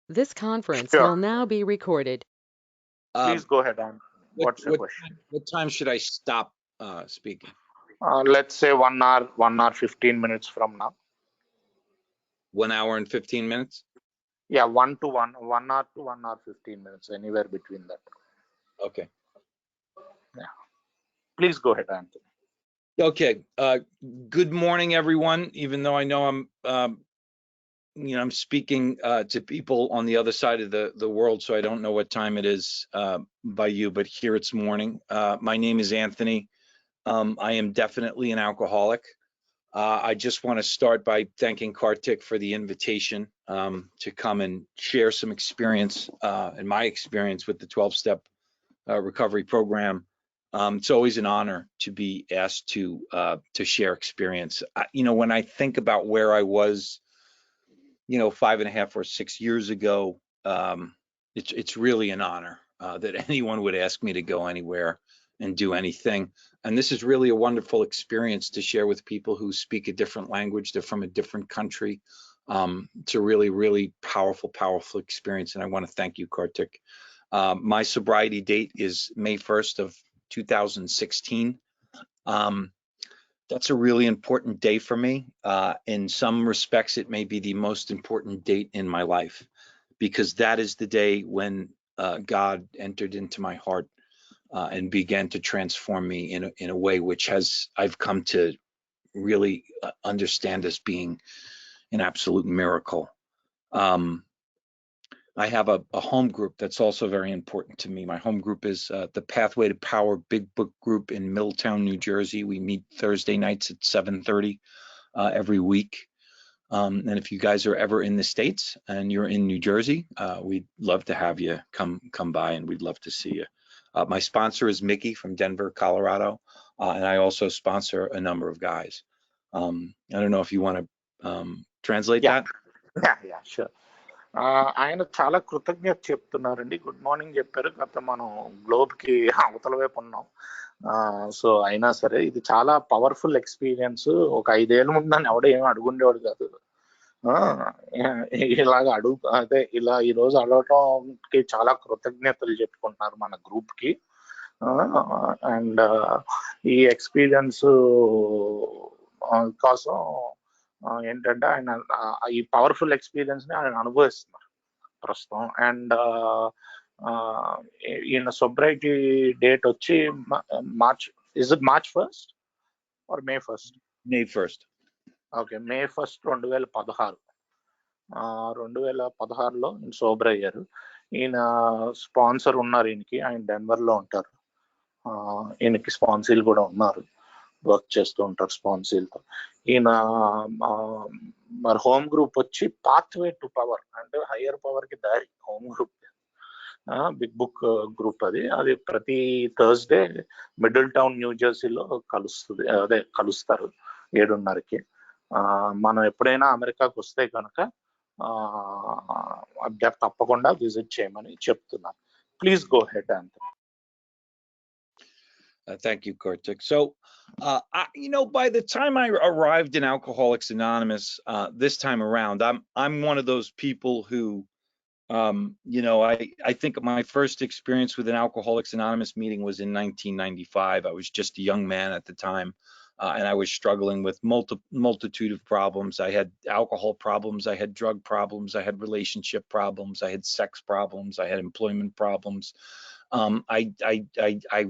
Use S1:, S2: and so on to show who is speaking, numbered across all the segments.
S1: This conference
S2: Sure.
S1: will now be recorded.
S2: Please go ahead on.
S3: What,
S2: What's your
S3: what,
S2: question?
S3: what time should I stop speaking?
S2: Let's say 1 hour, 15 minutes from now.
S3: 1 hour and 15 minutes?
S2: Yeah, 1 hour to 1 hour 15 minutes, anywhere between that.
S3: Okay.
S2: Yeah. Please go ahead, Anthony.
S3: Okay. Good morning, everyone. Even though I know I'm speaking to people on the other side of the world, so I don't know what time it is by you, but here it's morning. My name is Anthony. I am definitely an alcoholic. I just want to start by thanking Kartik for the invitation to come and share some experience and my experience with the 12-step recovery program. It's always an honor to be asked to share experience. When I think about where I was, 5.5 or 6 years ago, it's really an honor that anyone would ask me to go anywhere and do anything. And this is really a wonderful experience to share with people who speak a different language. They're from a different country. It's a really, really powerful experience. And I want to thank you, Kartik. My sobriety date is May 1st of 2016. That's a really important day for me. In some respects, it may be the most important date in my life, because that is the day when God entered into my heart and began to transform me in a way which I've come to really understand as being an absolute miracle. I have a home group that's also very important to me. My home group is the Pathway to Power Big Book Group in Middletown, New Jersey. We meet Thursday nights at 7:30 every week. And if you guys are ever in the States and you're in New Jersey, we'd love to have you come by, and we'd love to see you. My sponsor is Mickey from Denver, Colorado, and I also sponsor a number of guys. I don't know if you want to translate that.
S2: Yeah, sure. ఆయన చాలా కృతజ్ఞత చెప్తున్నారండి. Good morning చెప్పారు. గత మనం globe కి అవతల వైపు ఉన్నాం. సో అయినా సరే ఇది చాలా పవర్ఫుల్ ఎక్స్పీరియన్స్. ఒక 5 ఏళ్ళ ముందు నన్ను ఎవడో ఏమి అడుగుండేవాడు కాదు. ఇలాగ అదే ఇలా ఈ రోజు అడగటంకి చాలా కృతజ్ఞతలు చెప్పుకుంటున్నారు మన గ్రూప్ కి. అండ్ ఈ ఎక్స్పీరియన్స్ కోసం ఏంటంటే ఆయన ఈ పవర్ఫుల్ ఎక్స్పీరియన్స్ ని ఆయన అనుభవిస్తున్నారు ప్రస్తుతం. అండ్ ఈయన సొబ్రైటీ డేట్ వచ్చి March, is it March 1st or May 1st?
S3: May 1st.
S2: Okay, May 1st 2016. 2016లో సోబర్ అయ్యారు. ఈయన స్పాన్సర్ ఉన్నారు ఈయనకి, ఆయన డెన్వర్ లో ఉంటారు. ఈయనకి స్పాన్సీలు కూడా ఉన్నారు, వర్క్ చేస్తూ ఉంటారు స్పాన్సీలతో. ఈయన మరి హోమ్ గ్రూప్ వచ్చి పాత్వే టు పవర్, అంటే హయ్యర్ పవర్ కి దారి home group. Big book group అది ప్రతి థర్స్డే మిడిల్ టౌన్ న్యూ జెర్సీలో కలుస్తారు 7:30కి. మనం ఎప్పుడైనా అమెరికాకు వస్తే కనుక తప్పకుండా విజిట్ చేయమని చెప్తున్నాను. Please go head Anthony.
S3: Thank you, Kartik. So, by the time I arrived in Alcoholics Anonymous this time around, I'm one of those people who, I think my first experience with an Alcoholics Anonymous meeting was in 1995. I was just a young man at the time, and I was struggling with multitude of problems. I had alcohol problems, I had drug problems, I had relationship problems, I had sex problems, I had employment problems. I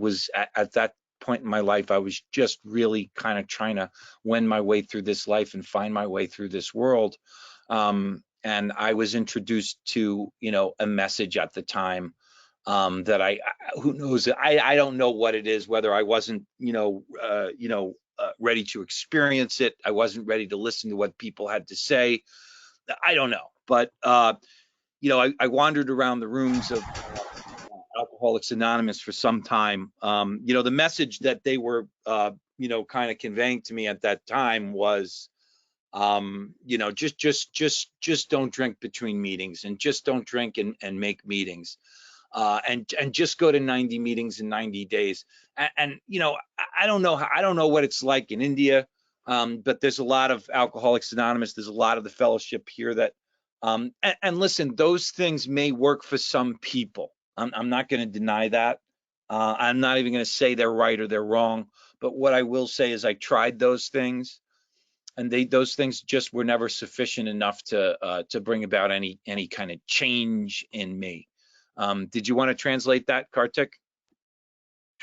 S3: was at that point in my life, I was just really kind of trying to wend my way through this life and find my way through this world. And I was introduced to, a message at the time that who knows, I don't know what it is, whether I wasn't, ready to experience it. I wasn't ready to listen to what people had to say. I don't know, but I wandered around the rooms of Alcoholics Anonymous for some time. The message that they were, kind of conveying to me at that time was, just don't drink between meetings, and just don't drink and make meetings, and just go to 90 meetings in 90 days. And I don't know what it's like in India, but there's a lot of Alcoholics Anonymous. There's a lot of the fellowship here that And listen, those things may work for some people. I'm not going to deny that. I'm not even going to say they're right or they're wrong. But what I will say is I tried those things, and those things just were never sufficient enough to bring about any kind of change in me. Did you want to translate that, Kartik?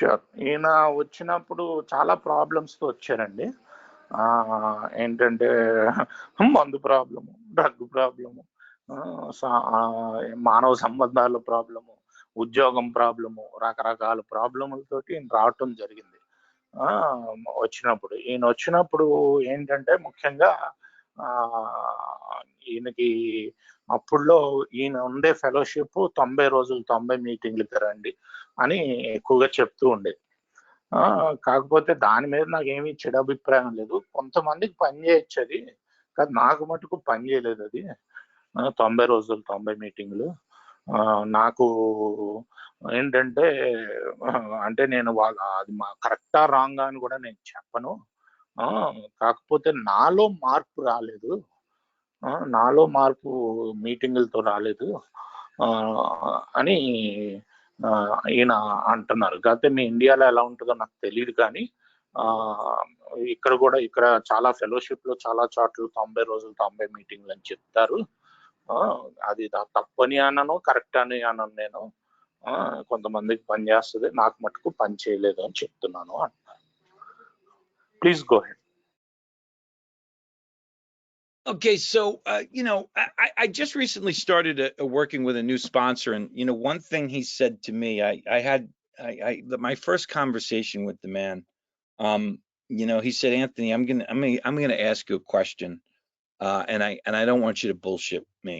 S2: Sure. ఈయన వచ్చినప్పుడు చాలా problems తో వచ్చారండి. ఏంటంటే మందు problem, drug problem, మానవ సంబంధాల problem, ఉద్యోగం ప్రాబ్లము, రకరకాల ప్రాబ్లములతోటి ఈయన రావటం జరిగింది. ఈయన వచ్చినప్పుడు ఏంటంటే ముఖ్యంగా ఈయనకి అప్పుడులో ఈయన ఉండే ఫెలోషిప్ 90 రోజులు 90 మీటింగ్లకి రండి అని ఎక్కువగా చెప్తూ ఉండేది. కాకపోతే దాని మీద నాకేమీ చెడు అభిప్రాయం లేదు. కొంతమందికి పని చేయొచ్చు అది, కానీ నాకు మటుకు పని చేయలేదు అది. 90 రోజులు 90 మీటింగ్లు. నాకు ఏంటంటే అంటే నేను అది కరెక్టా రాంగా అని కూడా నేను చెప్పను. కాకపోతే నాలో మార్పు రాలేదు. నాలో మార్పు మీటింగులతో రాలేదు అని ఈయన అంటున్నారు. కాకపోతే మీ ఇండియాలో ఎలా ఉంటుందో నాకు తెలియదు, కానీ ఇక్కడ చాలా ఫెలోషిప్ లో చాలా చోట్ల 90 రోజులు 90 మీటింగ్లు అని చెప్తారు. అది తప్పని అనను, కరెక్ట్ అని అనను నేను. కొంతమందికి పని చేస్తుంది, నాకు మటుకు పని చేయలేదు అని చెప్తున్నాను అంటున్నారు. Please go head.
S3: Okay, so I just recently started working with a new sponsor, and one thing he said to me, I had my first conversation with the man. He said, Anthony, I'm gonna ask you a question, and I don't want you to bullshit me.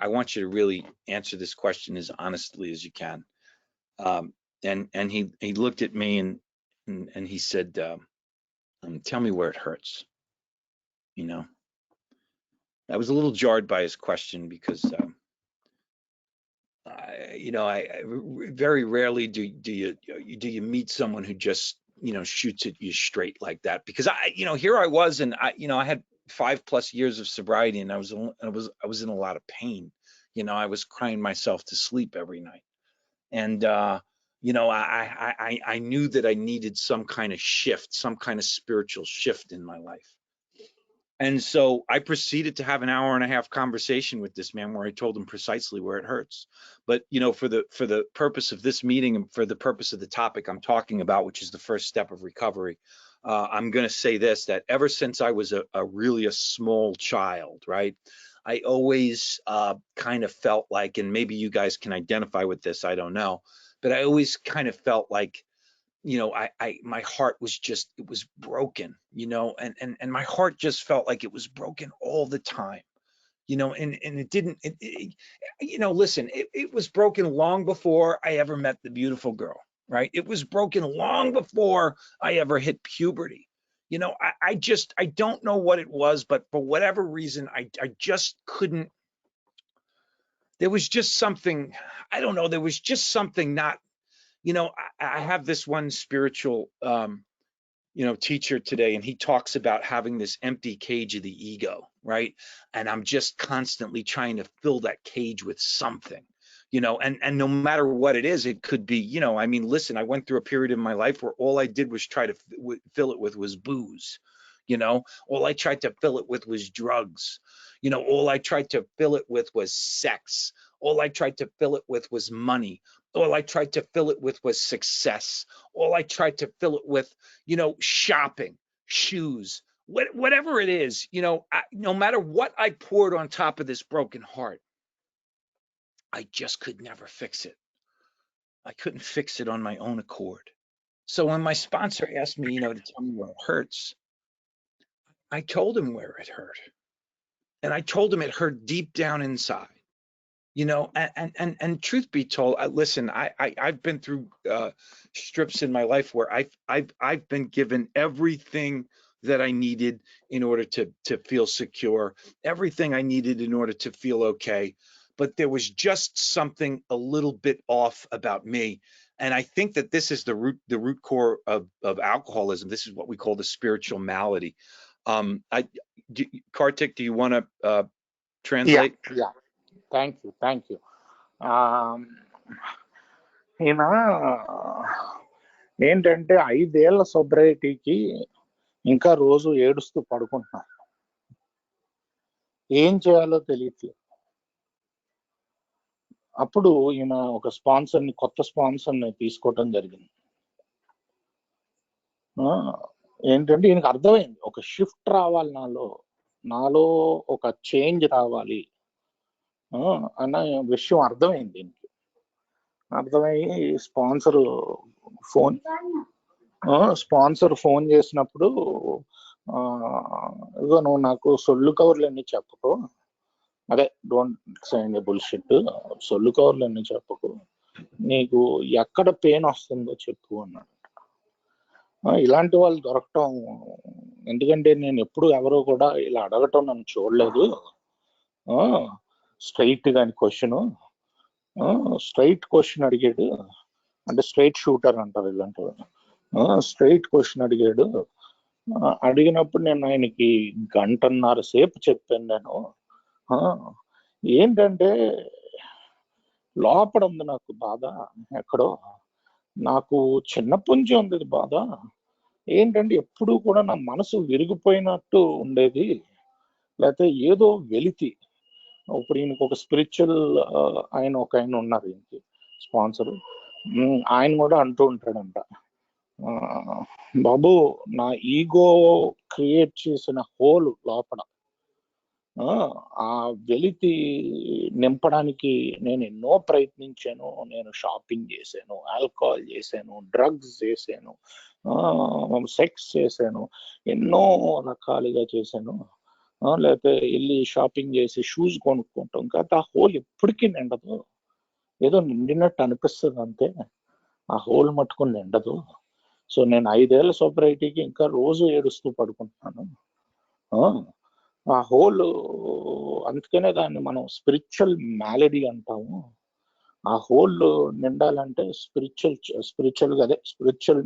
S3: I want you to really answer this question as honestly as you can. And he looked at me and he said, tell me where it hurts. I was a little jarred by his question because, I very rarely do you meet someone who just shoots at you straight like that. Because here I was, and I had 5+ years of sobriety, and I was in a lot of pain. I was crying myself to sleep every night, and I knew that I needed some kind of shift, some kind of spiritual shift in my life. And so I proceeded to have an 1.5-hour conversation with this man where I told him precisely where it hurts. But, for the purpose of this meeting and for the purpose of the topic I'm talking about, which is the first step of recovery, I'm going to say this, that ever since I was a small child, right, I always kind of felt like, and maybe you guys can identify with this, I don't know, but I always kind of felt like, my heart was it was broken, and my heart just felt like it was broken all the time, and it didn't, listen, it was broken long before I ever met the beautiful girl, right? It was broken long before I ever hit puberty. I don't know what it was, but for whatever reason, I just couldn't, there was just something, I don't know, there was just something not, I have this one spiritual, teacher today, and he talks about having this empty cage of the ego, right? And I'm just constantly trying to fill that cage with something, and no matter what it is, it could be, listen, I went through a period in my life where all I did was try to fill it with was booze. All I tried to fill it with was drugs. All I tried to fill it with was sex. All I tried to fill it with was money. All I tried to fill it with was success. All I tried to fill it with, shopping, shoes, whatever it is, no matter what I poured on top of this broken heart, I just could never fix it. I couldn't fix it on my own accord. So when my sponsor asked me, to tell me where it hurts, I told him where it hurt. And I told him it hurt deep down inside. And truth be told, listen, I've been through strips in my life where I've been given everything that I needed in order to feel secure, everything I needed in order to feel okay. But there was just something a little bit off about me. And I think that this is the root core of alcoholism. This is what we call the spiritual malady. Kartik, do you want to translate?
S2: Yeah. Thank you. ఈయన ఏంటంటే 5 ఏళ్ల సొబ్రైటీకి ఇంకా రోజు ఏడుస్తూ పడుకుంటున్నారు. ఏం చేయాలో తెలియట్లేదు. అప్పుడు ఈయన ఒక కొత్త స్పాన్సర్ని తీసుకోవటం జరిగింది. ఏంటంటే ఈయనకు అర్థమైంది, ఒక షిఫ్ట్ రావాలి నాలో ఒక చేంజ్ రావాలి అన్న విషయం అర్థమైంది దీనికి. అర్థమయ్యి స్పాన్సర్ ఫోన్ చేసినప్పుడు, ఇదిగో నువ్వు నాకు సొల్లు కవర్లన్నీ చెప్పకు, అదే డోంట్ సైన్ బుల్షిట్, సొల్లు కవర్లన్నీ చెప్పకు, నీకు ఎక్కడ పెయిన్ వస్తుందో చెప్పు అన్నాడు. ఇలాంటి వాళ్ళు దొరకటం, ఎందుకంటే నేను ఎప్పుడు ఎవరో కూడా ఇలా అడగటం నన్ను చూడలేదు. స్ట్రైట్ గాని స్ట్రైట్ క్వశ్చన్ అడిగాడు, అంటే స్ట్రైట్ షూటర్ అంటారు ఇలాంటి వాళ్ళు. స్ట్రైట్ క్వశ్చన్ అడిగాడు. అడిగినప్పుడు నేను ఆయనకి 1.5 గంటల సేపు చెప్పాను. నేను ఏంటంటే లోపల ఉంది నాకు బాధ, ఎక్కడో నాకు చిన్నప్పటి నుంచి ఉంది బాధ. ఏంటంటే ఎప్పుడు కూడా నా మనసు విరిగిపోయినట్టు ఉండేది, లేకపోతే ఏదో వెలితి. ఇప్పుడు ఈయనకు ఒక స్పిరిచువల్ ఆయన ఉన్నారు, ఈయనకి స్పాన్సర్. ఆయన కూడా అంటూ ఉంటాడంట, బాబు నా ఈగో క్రియేట్ చేసిన హోల్ లోపల, ఆ వెలితి నింపడానికి నేను ఎన్నో ప్రయత్నించాను. నేను షాపింగ్ చేశాను, ఆల్కహాల్ చేశాను, డ్రగ్స్ చేశాను, సెక్స్ చేశాను, ఎన్నో రకాలుగా చేశాను. లేకపోతే వెళ్ళి షాపింగ్ చేసి షూస్ కొనుక్కుంటాం, కాకపోతే ఆ హోల్ ఎప్పటికీ నిండదు. ఏదో నిండినట్టు అనిపిస్తుంది అంతే, ఆ హోల్ మట్టుకుని నిండదు. సో నేను 5 ఏళ్ల సొబ్రైటీకి ఇంకా రోజు ఏడుస్తూ పడుకుంటున్నాను. ఆ హోల్, అందుకనే దాన్ని మనం స్పిరిచువల్ మ్యాలడీ అంటాము. ఆ హోల్ నిండాలంటే స్పిరిచువల్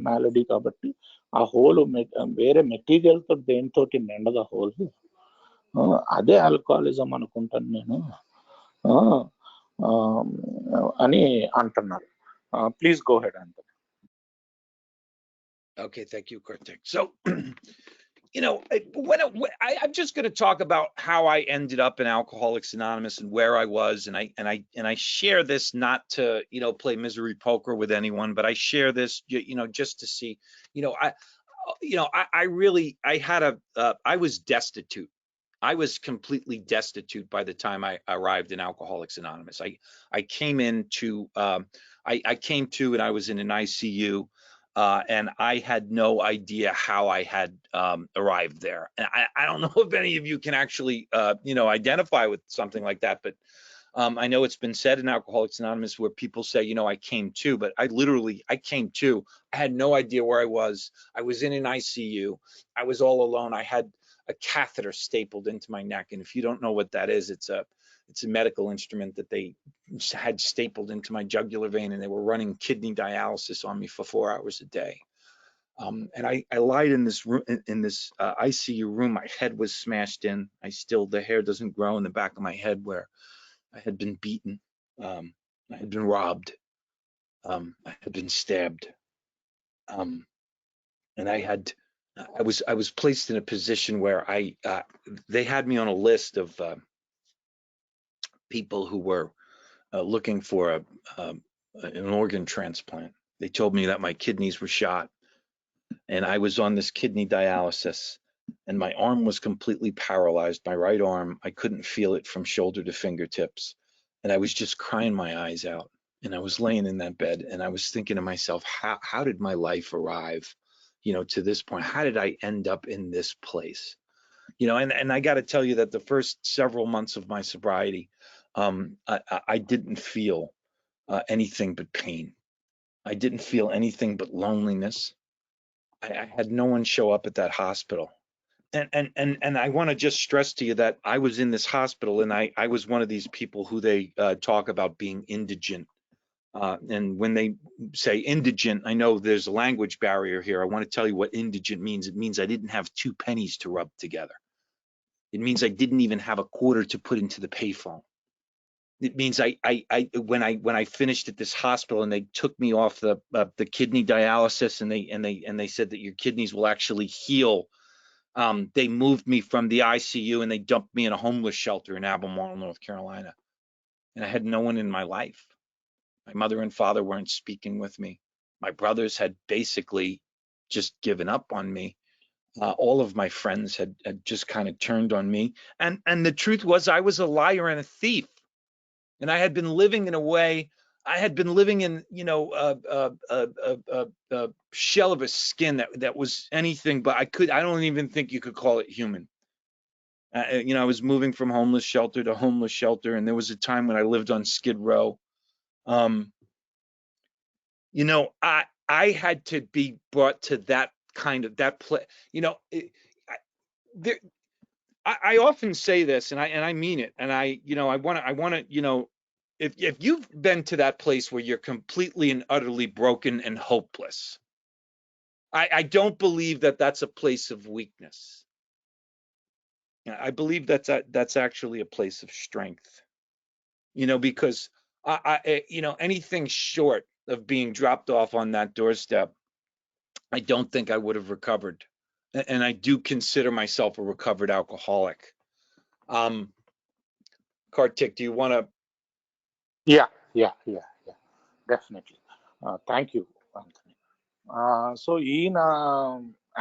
S2: మ్యాలడీ కాబట్టి ఆ హోల్ వేరే మెటీరియల్ తో దేనితోటి నిండదు. ఆ హోల్ అదే ఆల్కహాలిజం అనుకుంటాను నేను అని అంటున్నారు. ప్లీజ్ గో హెడ్ అంట.
S3: Okay, thank you, Kartik. So, I'm just going to talk about how I ended up in Alcoholics Anonymous and where I was, and I share this not to play misery poker with anyone, but I share this just to see, I was destitute. I was completely destitute by the time I arrived in Alcoholics Anonymous. I came into I came to and I was in an ICU. And I had no idea how I had arrived there. And I don't know if any of you can actually, identify with something like that. But I know it's been said in Alcoholics Anonymous where people say, I came to, but I came to. I had no idea where I was. I was in an ICU. I was all alone. I had a catheter stapled into my neck. And if you don't know what that is, it's a medical instrument that they had stapled into my jugular vein, and they were running kidney dialysis on me for 4 hours a day. And I lied in this room, in this ICU room. My head was smashed in. The hair doesn't grow in the back of my head where I had been beaten. I had been robbed. I had been stabbed. And I was placed in a position where they had me on a list of people who were looking for an organ transplant. They told me that my kidneys were shot, and I was on this kidney dialysis, and my arm was completely paralyzed. My right arm, I couldn't feel it from shoulder to fingertips, and I was just crying my eyes out. And I was laying in that bed, and I was thinking to myself, how did my life arrive, to this point? How did I end up in this place? And I got to tell you that the first several months of my sobriety, I didn't feel anything but pain. I didn't feel anything but loneliness. I had no one show up at that hospital. And I want to just stress to you that I was in this hospital, and I was one of these people who they talk about being indigent. And when they say indigent, I know there's a language barrier here. I want to tell you what indigent means. It means I didn't have 2 pennies to rub together. It means I didn't even have a quarter to put into the payphone. It means when I finished at this hospital and they took me off the kidney dialysis and they said that your kidneys will actually heal. They moved me from the ICU and they dumped me in a homeless shelter in Albemarle, North Carolina. And I had no one in my life. My mother and father weren't speaking with me. My brothers had basically just given up on me. All of my friends had just kind of turned on me. And the truth was I was a liar and a thief. And I had been living in a way, I had been living in, you know, a shell of a skin that was anything but I don't even think you could call it human. You know, I was moving from homeless shelter to homeless shelter. And there was a time when I lived on Skid Row. You know, I had to be brought to that kind of that place. You know, I often say this, and I mean it, and I want to, you know, if you've been to that place where you're completely and utterly broken and hopeless, I don't believe that that's a place of weakness. I believe that's actually a place of strength. You know, because you know, anything short of being dropped off on that doorstep, I don't think I would have recovered. And I do consider myself a recovered alcoholic. Kartik, do you want to?
S2: Yeah, definitely. Thank you, Anthony. So ఈయన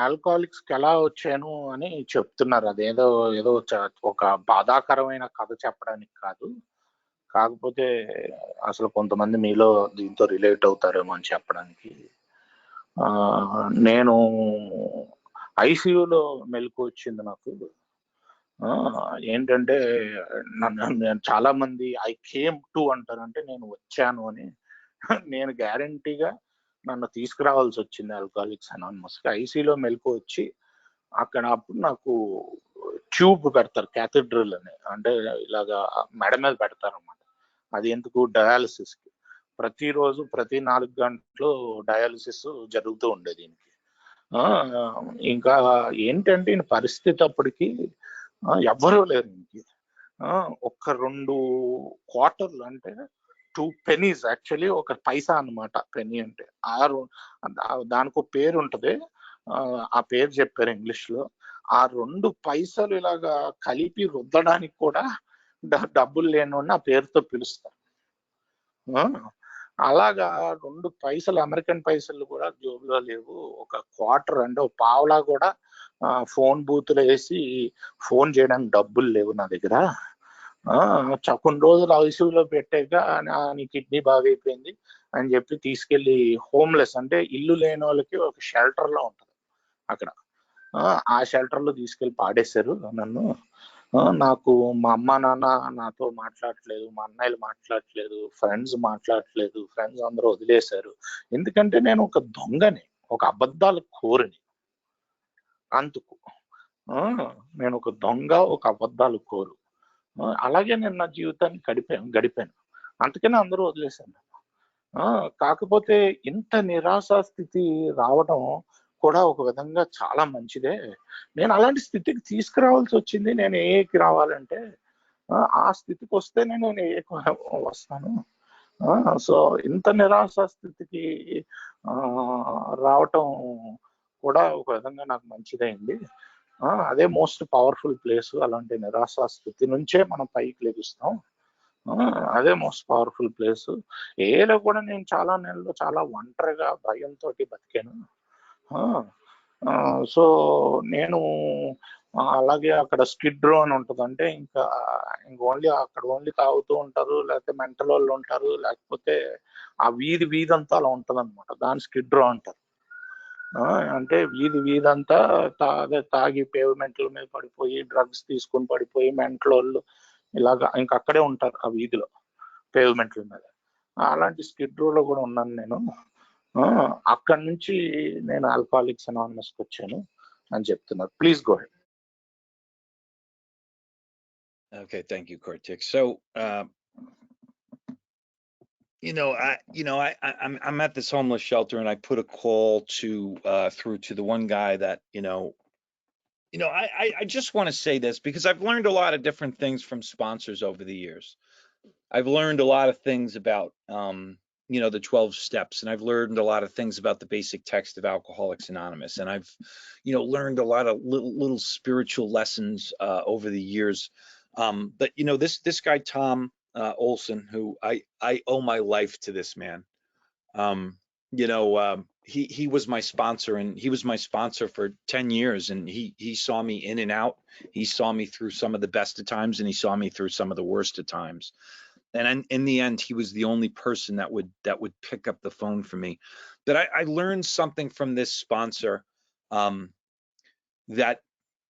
S2: alcoholics కి ఎలా వచ్చాను అని చెప్తున్నారు. అదేదో ఏదో ఒక బాధాకరమైన కథ చెప్పడానికి కాదు, కాకపోతే అసలు కొంతమంది మీలో దీంతో రిలేట్ అవుతారేమో అని చెప్పడానికి. నేను ఐసీయూలో మెలకు వచ్చింది నాకు. ఏంటంటే నేను చాలా మంది ఐ కేమ్ టు అంటారంటే నేను వచ్చాను అని. నేను గ్యారంటీగా నన్ను తీసుకురావాల్సి వచ్చింది ఆల్కహాలిక్స్ అనానిమస్ కి. ఐసీలో మెలకు వచ్చి అక్కడ అప్పుడు నాకు ట్యూబ్ పెడతారు, క్యాథెడ్రల్ అని, అంటే ఇలాగా మెడ మీద పెడతారు అన్నమాట. అది ఎందుకు? డయాలసిస్ కి. ప్రతిరోజు ప్రతి 4 గంటలు డయాలసిస్ జరుగుతూ ఉండేది దీనికి. ఇంకా ఏంటంటే ఈయన పరిస్థితి అప్పటికి ఎవ్వరూ లేరు ఇంటికి. ఒక 2 క్వార్టర్లు అంటే 2 pennies, యాక్చువల్లీ ఒక పైసా అన్నమాట పెన్నీ అంటే. దానికి ఒక పేరు ఉంటది, ఆ పేరు చెప్పారు ఇంగ్లీష్ లో. ఆ 2 పైసలు ఇలాగా కలిపి రుద్దడానికి కూడా డబ్బులు లేని ఆ పేరుతో పిలుస్తారు. అలాగా 2 పైసలు, అమెరికన్ పైసలు కూడా జోబులో లేవు. ఒక క్వార్టర్ అంటే ఒక పావలా కూడా ఫోన్ బూతులు వేసి ఫోన్ చేయడానికి డబ్బులు లేవు నా దగ్గర. కొన్ని రోజులు ఐసీయూలో పెట్టాక నీ కిడ్నీ బాగైపోయింది అని చెప్పి తీసుకెళ్లి హోమ్లెస్, అంటే ఇల్లు లేని వాళ్ళకి ఒక షెల్టర్ లో ఉంటది అక్కడ, ఆ షెల్టర్ లో తీసుకెళ్లి పాడేశారు నన్ను. నాకు మా అమ్మ నాన్న నాతో మాట్లాడట్లేదు, మా అన్నయ్యలు మాట్లాడట్లేదు, ఫ్రెండ్స్ మాట్లాడట్లేదు, ఫ్రెండ్స్ అందరూ వదిలేశారు. ఎందుకంటే నేను ఒక దొంగని, ఒక అబద్ధాల కోరిని. అందుకు నేను ఒక దొంగ, ఒక అబద్ధాలు కోరు. అలాగే నేను నా జీవితాన్ని గడిపాను. అందుకనే అందరూ వదిలేశాను. కాకపోతే ఇంత నిరాశా స్థితి రావడం కూడా ఒక విధంగా చాలా మంచిదే. నేను అలాంటి స్థితికి తీసుకురావాల్సి వచ్చింది. నేను ఏకి రావాలంటే ఆ స్థితికి వస్తే నేను ఏకి వస్తాను. సో ఇంత నిరాశా స్థితికి రావటం కూడా ఒక విధంగా నాకు మంచిదైంది. అదే మోస్ట్ పవర్ఫుల్ ప్లేస్. అలాంటి నిరాశా స్థితి నుంచే మనం పైకి లెగుస్తాం. అదే మోస్ట్ పవర్ఫుల్ ప్లేస్. ఏలో కూడా నేను చాలా నెలలు చాలా ఒంటరిగా భయంతో బతికాను. సో నేను అలాగే అక్కడ స్కిడ్ రో అని ఉంటుంది, అంటే ఇంకా ఓన్లీ తాగుతూ ఉంటారు, లేకపోతే మెంటల్ వాళ్ళు ఉంటారు, లేకపోతే ఆ వీధి అంతా అలా ఉంటది అనమాట. దాన్ని స్కిడ్ రో అంటారు. అంటే వీధంతా తాగి పేవ్మెంట్ల మీద పడిపోయి, డ్రగ్స్ తీసుకుని పడిపోయి మెంటల్ వాళ్ళు ఇలాగా ఇంకా అక్కడే ఉంటారు ఆ వీధిలో పేవ్మెంట్ల మీద. అలాంటి స్కిడ్ రోలో కూడా ఉన్నాను నేను. అక్కడి నుంచి నేను ఆల్కహాలిక్స్ అనానిమస్ కి వచ్చాను అని చెప్తున్నారు. Please go head.
S3: Okay, thank you, Kartik. So, I'm at this homeless shelter, and I put a call through to the one guy that I just want to say this because I've learned a lot of different things from sponsors over the years. I've learned a lot of things about, the 12 steps, and I've learned a lot of things about the basic text of Alcoholics Anonymous. And I've, learned a lot of little spiritual lessons over the years. But this guy, Tom Olson, who I owe my life to this man. He was my sponsor, and he was my sponsor for 10 years, and he saw me in and out. He saw me through some of the best of times, and he saw me through some of the worst of times. And in the end, he was the only person that would pick up the phone for me. But I learned something from this sponsor that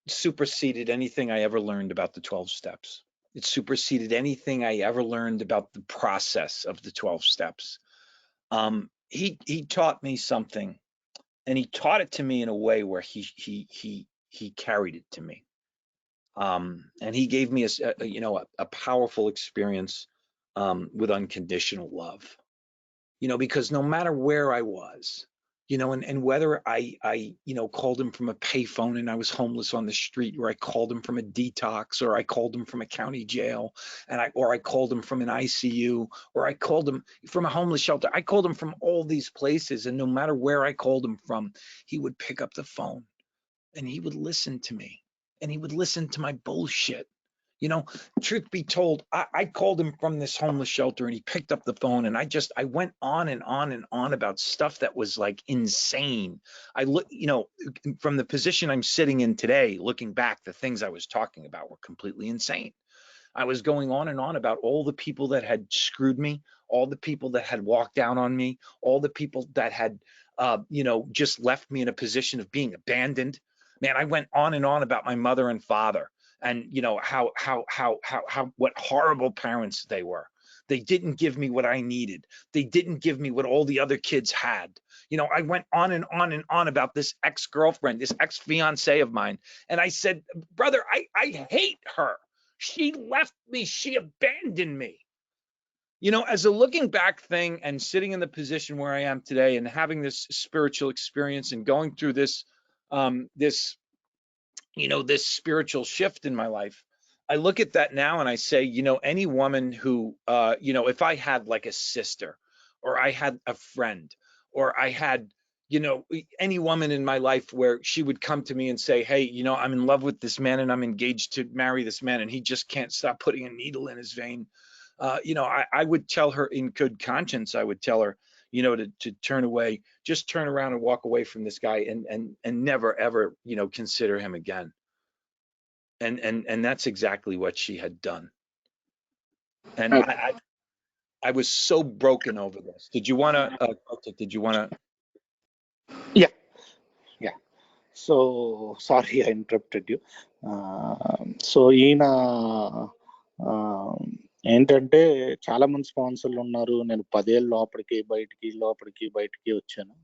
S3: superseded anything I ever learned about the 12 steps. It superseded anything I ever learned about the process of the 12 steps. He taught me something, and he taught it to me in a way where he carried it to me. And he gave me a powerful experience with unconditional love, because no matter where I was, and whether I called him from a payphone and I was homeless on the street, or I called him from a detox, or I called him from a county jail, or I called him from an ICU, or I called him from a homeless shelter. I called him from all these places, and no matter where I called him from, he would pick up the phone and he would listen to me, and he would listen to my bullshit. Truth be told, I called him from this homeless shelter, and he picked up the phone, and I went on and on and on about stuff that was like insane. I look, from the position I'm sitting in today, looking back, the things I was talking about were completely insane. I was going on and on about all the people that had screwed me, all the people that had walked down on me, all the people that had, just left me in a position of being abandoned. Man, I went on and on about my mother and father, and how what horrible parents they were. They didn't give me what I needed. They didn't give me what all the other kids had. I went on and on and on about this ex-girlfriend, this ex-fiance of mine. And I said, brother, I hate her. She left me. She abandoned me. As a looking back thing, and sitting in the position where I am today, and having this spiritual experience, and going through this spiritual shift in my life, I look at that now and I say, any woman who, if I had like a sister, or I had a friend, or I had, any woman in my life where she would come to me and say, hey, I'm in love with this man, and I'm engaged to marry this man, and he just can't stop putting a needle in his vein. I would tell her in good conscience, I would tell her, to turn away, just turn around and walk away from this guy, and never, ever, consider him again. And that's exactly what she had done. And I was so broken over this. Did you want to,
S2: Yeah. So sorry, I interrupted you. So ఈయన ఏంటంటే చాలా మంది స్పాన్సర్లు ఉన్నారు. నేను 10 ఏళ్ళ లోపలికి వచ్చాను.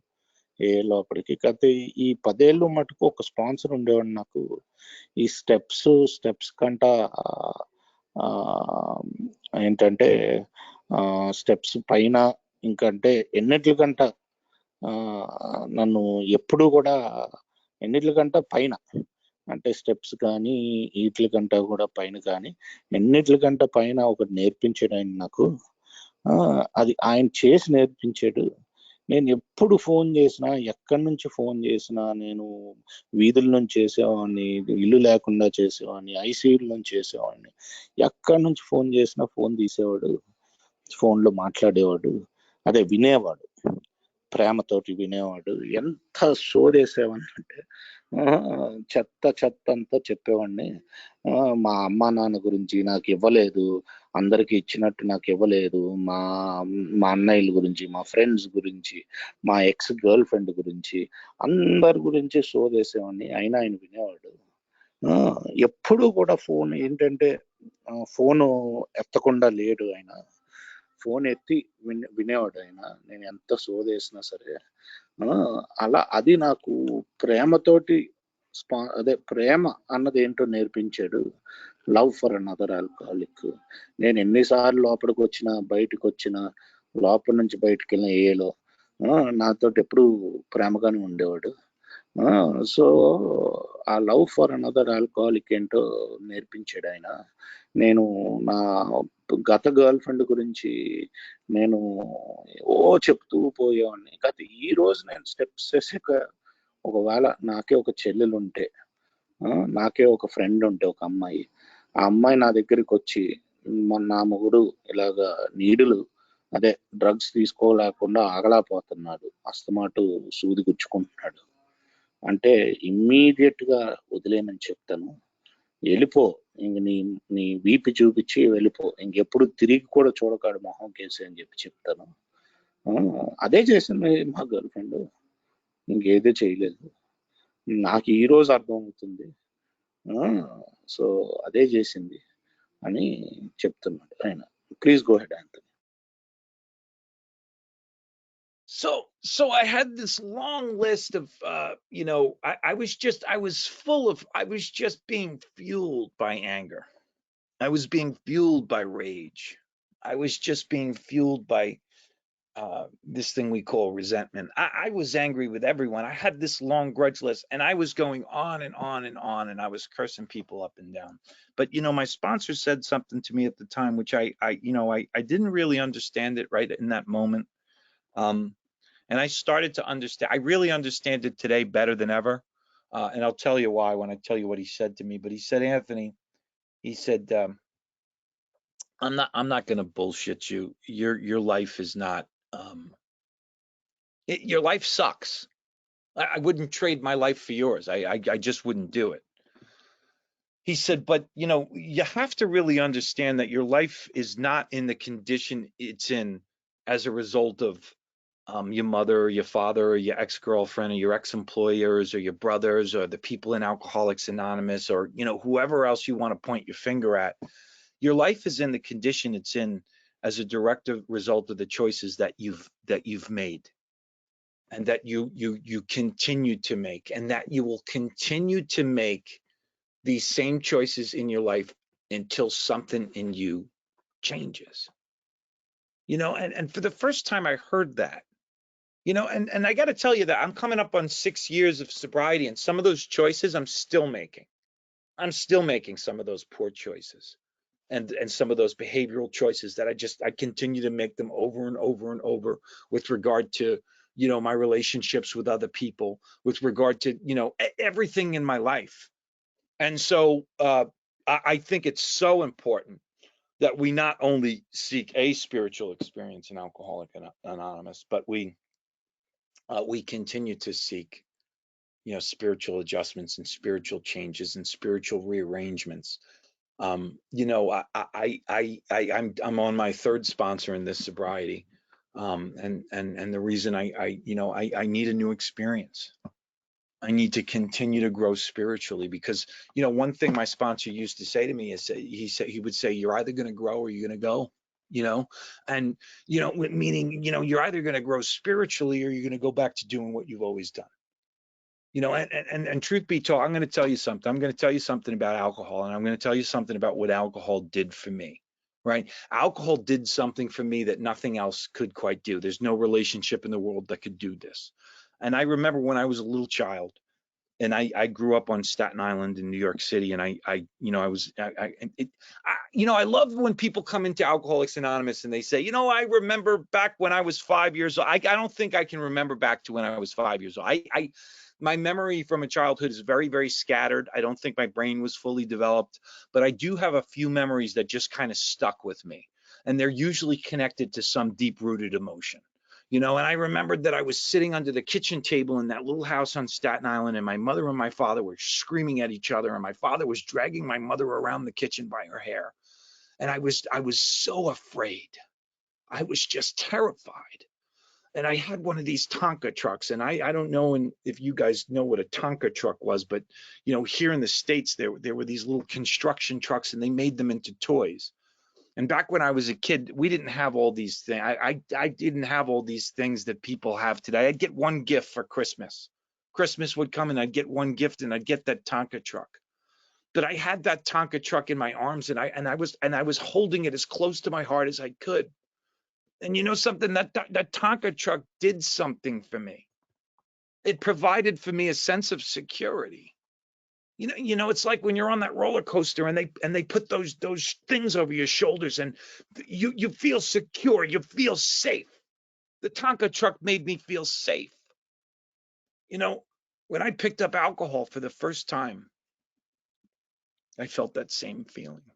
S2: లోపలికి కాకపోతే ఈ 10 ఏళ్ళు మటుకు ఒక స్పాన్సర్ ఉండేవాడు నాకు. ఈ స్టెప్స్ కంట ఏంటంటే స్టెప్స్ పైన ఇంకంటే ఎన్నిట్లకంట నన్ను ఎప్పుడు కూడా ఎన్నిట్లకంట పైన, అంటే స్టెప్స్ కానీ వీటికంట కూడా పైన, కానీ ఎన్నిట్లకంట పైన ఒకటి నేర్పించాడు ఆయన నాకు. అది ఆయన చేసి నేర్పించాడు. నేను ఎప్పుడు ఫోన్ చేసినా, ఎక్కడి నుంచి ఫోన్ చేసినా, నేను వీధుల నుంచి చేసేవాడిని, ఇల్లు లేకుండా చేసేవాడిని, ఐసీయూల నుంచి చేసేవాడిని. ఎక్కడి నుంచి ఫోన్ చేసినా ఫోన్ తీసేవాడు, ఫోన్లో మాట్లాడేవాడు, అదే వినేవాడు, ప్రేమతోటి వినేవాడు. ఎంత సోదేసేవాడిని అంటే చెత్త అంతా చెప్పేవాడిని. మా అమ్మ నాన్న గురించి నాకు ఇవ్వలేదు, అందరికి ఇచ్చినట్టు నాకు ఇవ్వలేదు, మా అన్నయ్యల గురించి, మా ఫ్రెండ్స్ గురించి, మా ఎక్స్ గర్ల్ ఫ్రెండ్ గురించి, అందరి గురించి సోదేసేవాడిని. అయినా ఆయన వినేవాడు. ఎప్పుడు కూడా ఫోన్ ఏంటంటే ఫోను ఎత్తకుండా లేడు ఆయన. ఫోన్ ఎత్తి వినేవాడు ఆయన, నేను ఎంత సోదేసినా సరే. అలా అది నాకు ప్రేమతోటి అదే ప్రేమ అన్నది ఏంటో నేర్పించాడు. Love for another alcoholic. నేను ఎన్నిసార్లు లోపలికి వచ్చినా, బయటకు వచ్చినా, లోపల నుంచి బయటకు వెళ్ళిన నాతో ఎప్పుడు ప్రేమగానే ఉండేవాడు. సో ఆ లవ్ ఫర్ అనదర్ ఆల్కహాలిక్ ఏంటో నేర్పించాడు ఆయన. నేను నా గత గర్ల్ ఫ్రెండ్ గురించి నేను చెప్తూ పోయేవాడిని. ఈ రోజు నేను స్టెప్స్ చేసాక ఒకవేళ నాకే ఒక చెల్లెలు ఉంటే, నాకే ఒక ఫ్రెండ్ ఉంటే, ఒక అమ్మాయి, ఆ అమ్మాయి నా దగ్గరికి వచ్చి నా మొగుడు ఇలాగా నీడులు అదే డ్రగ్స్ తీసుకోలేకుండా ఆగలేకపోతున్నాడు, అస్తమాటు సూది గుచ్చుకుంటున్నాడు అంటే ఇమ్మీడియట్ గా వదిలేనని చెప్తాను. వెళ్ళిపో, ఇంక నీ నీ వీపి చూపించి వెళ్ళిపో, ఇంకెప్పుడు తిరిగి కూడా చూడకాడు మొహం కేసి అని చెప్తాను. అదే చేసింది మా గర్ల్ ఫ్రెండ్, ఇంకేదో చేయలేదు. నాకు ఈ రోజు అర్థం అవుతుంది. సో అదే చేసింది అని చెప్తున్నాడు ఆయన. Please go head Anthony.
S3: So I had this long list of, I was just being fueled by anger. I was being fueled by rage. I was just being fueled by this thing we call resentment. I was angry with everyone. I had this long grudge list, and I was going on and on and on, and I was cursing people up and down. But my sponsor said something to me at the time, which I didn't really understand it right in that moment. And I started to understand. I really understand it today better than ever. And I'll tell you why when I tell you what he said to me. But he said, Anthony, he said, I'm not going to bullshit you. Your life is not, your life sucks. I wouldn't trade my life for yours. I just wouldn't do it. He said, but you have to really understand that your life is not in the condition it's in as a result of your mother or your father or your ex-girlfriend or your ex-employers or your brothers or the people in Alcoholics Anonymous or whoever else you want to point your finger at. Your life is in the condition it's in as a direct result of the choices that you've made, and that you continue to make, and that you will continue to make these same choices in your life until something in you changes. And for the first time I heard that, and I got to tell you that I'm coming up on 6 years of sobriety, and some of those choices I'm still making. I'm still making some of those poor choices, and some of those behavioral choices that I continue to make them over and over and over with regard to, my relationships with other people, with regard to, everything in my life. And so I think it's so important that we not only seek a spiritual experience in Alcoholics Anonymous, but we continue to seek, spiritual adjustments and spiritual changes and spiritual rearrangements. I'm on my third sponsor in this sobriety, and the reason I need a new experience. I need to continue to grow spiritually, because one thing my sponsor used to say to me is, he would say, you're either going to grow or you're going to go. And meaning you're either going to grow spiritually or you're going to go back to doing what you've always done. And truth be told, I'm going to tell you something. I'm going to tell you something about alcohol, and I'm going to tell you something about what alcohol did for me. Right? Alcohol did something for me that nothing else could quite do. There's no relationship in the world that could do this. And I remember when I was a little child, and I grew up on Staten Island in New York City, and I love when people come into Alcoholics Anonymous and they say, I remember back when I was 5 years old. I don't think I can remember back to when I was 5 years old. My memory from a childhood is very, very scattered. I don't think my brain was fully developed, but I do have a few memories that just kind of stuck with me. And they're usually connected to some deep-rooted emotion. And I remembered that I was sitting under the kitchen table in that little house on Staten Island, and my mother and my father were screaming at each other, and my father was dragging my mother around the kitchen by her hair. And I was so afraid. I was just terrified. And I had one of these Tonka trucks, and I don't know if you guys know what a Tonka truck was, but here in the States, there were these little construction trucks, and they made them into toys. And back when I was a kid, we didn't have all these things. I didn't have all these things that people have today. I'd get one gift for Christmas. Christmas would come, and I'd get one gift, and I'd get that Tonka truck. But I had that Tonka truck in my arms, and I was holding it as close to my heart as I could. And something, that Tonka truck did something for me. It provided for me a sense of security. It's like when you're on that roller coaster and they put those things over your shoulders and you feel secure, you feel safe. The Tonka truck made me feel safe. When I picked up alcohol for the first time, I felt that same feeling.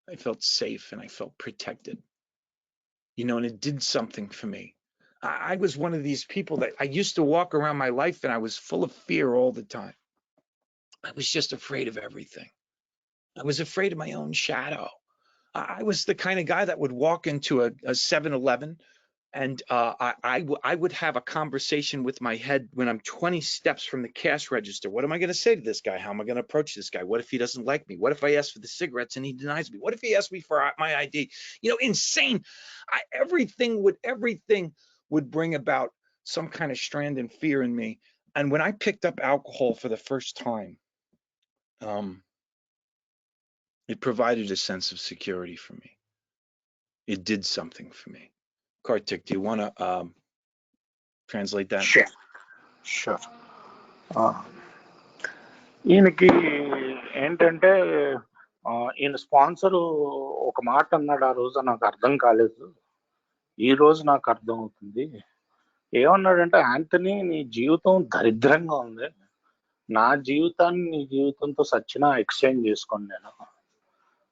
S3: I felt safe and I felt protected. And it did something for me. I was one of these people that I used to walk around my life and I was full of fear all the time. I was just afraid of everything. I was afraid of my own shadow. I was the kind of guy that would walk into a 7-Eleven and I would have a conversation with my head when I'm 20 steps from the cash register. What am I going to say to this guy? How am I going to approach this guy? What if he doesn't like me? What if I ask for the cigarettes and he denies me? What if he asks me for my ID? Insane. Everything would bring about some kind of strand and fear in me. And when I picked up alcohol for the first time, it provided a sense of security for me. It did something for me. Kartik, do you want to translate that?
S2: Sure. ఈయనకి ఏంటంటే ఈయన sponsor ఒక మాట అన్నాడు ఆ రోజు, నాకు అర్థం కాలేదు. ఈ రోజు నాకు అర్థం అవుతుంది. ఏమన్నాడంటే, యాంథనీ, నీ జీవితం దరిద్రంగా ఉంది. నా జీవితాన్ని నీ జీవితంతో సచ్చినా ఎక్స్చేంజ్ చేసుకోండి, నేను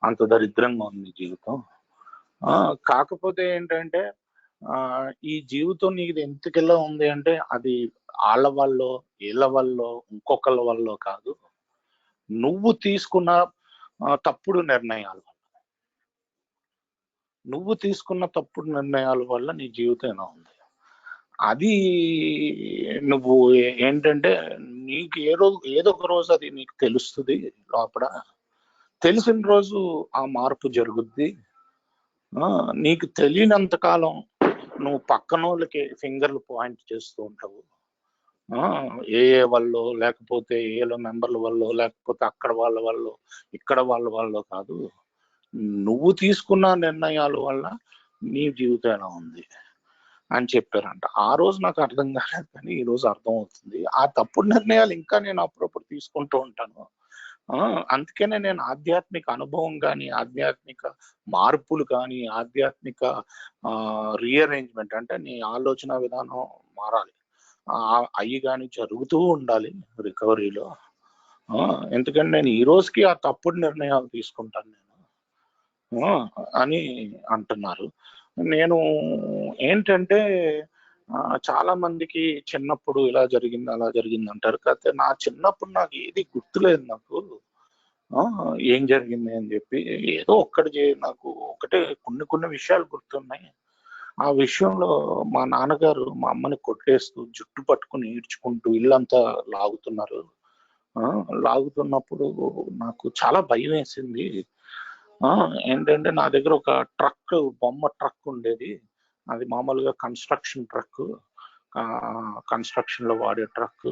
S2: అంత దరిద్రంగా ఉంది నీ జీవితం. కాకపోతే ఏంటంటే ఈ జీవితం నీకు ఎంతకెలా ఉంది అంటే అది వాళ్ళ వల్ల వీళ్ళ వల్ల ఇంకొకళ్ళ వల్ల కాదు, నువ్వు తీసుకున్న తప్పుడు నిర్ణయాల వల్ల. నువ్వు తీసుకున్న తప్పుడు నిర్ణయాల వల్ల నీ జీవితం ఎలా ఉంది. అది నువ్వు ఏంటంటే నీకు ఏదో ఒక రోజు అది నీకు తెలుస్తుంది. లోపల తెలిసిన రోజు ఆ మార్పు జరుగుద్ది. నీకు తెలియనంత కాలం నువ్వు పక్కన వాళ్ళకి ఫింగర్లు పాయింట్ చేస్తూ ఉంటావు. ఏ వల్ల, లేకపోతే ఏలో మెంబర్ల వల్ల, లేకపోతే అక్కడ వాళ్ళ వల్ల, ఇక్కడ వాళ్ళ వల్ల కాదు, నువ్వు తీసుకున్న నిర్ణయాల వల్ల నీ జీవితం ఎలా ఉంది అని చెప్పారంట. ఆ రోజు నాకు అర్థం కాలేదు, కానీ ఈ రోజు అర్థం అవుతుంది. ఆ తప్పుడు నిర్ణయాలు ఇంకా నేను అప్పుడప్పుడు తీసుకుంటూ ఉంటాను. అందుకనే నేను ఆధ్యాత్మిక అనుభవం కానీ, ఆధ్యాత్మిక మార్పులు కానీ, ఆధ్యాత్మిక రీఅరేంజ్మెంట్ అంటే నీ ఆలోచన విధానం మారాలి, అవి కానీ జరుగుతూ ఉండాలి రికవరీలో. ఎందుకంటే నేను ఈ రోజుకి ఆ తప్పుడు నిర్ణయాలు తీసుకుంటాను నేను అని అంటున్నారు. నేను ఏంటంటే చాలా మందికి చిన్నప్పుడు ఇలా జరిగింది అలా జరిగింది అంటారు. కాకపోతే నా చిన్నప్పుడు నాకు ఏది గుర్తులేదు. నాకు ఏం జరిగింది అని చెప్పి ఏదో నాకు ఒకటే కొన్ని విషయాలు గుర్తున్నాయి. ఆ విషయంలో మా నాన్నగారు మా అమ్మని కొట్టేస్తూ జుట్టు పట్టుకుని ఈడ్చుకుంటూ ఇల్లంతా లాగుతున్నారు. లాగుతున్నప్పుడు నాకు చాలా భయం వేసింది. ఏంటంటే నా దగ్గర ఒక ట్రక్, బొమ్మ ట్రక్ ఉండేది. అది మామూలుగా కన్స్ట్రక్షన్ ట్రక్, కన్స్ట్రక్షన్ లో వాడే ట్రక్.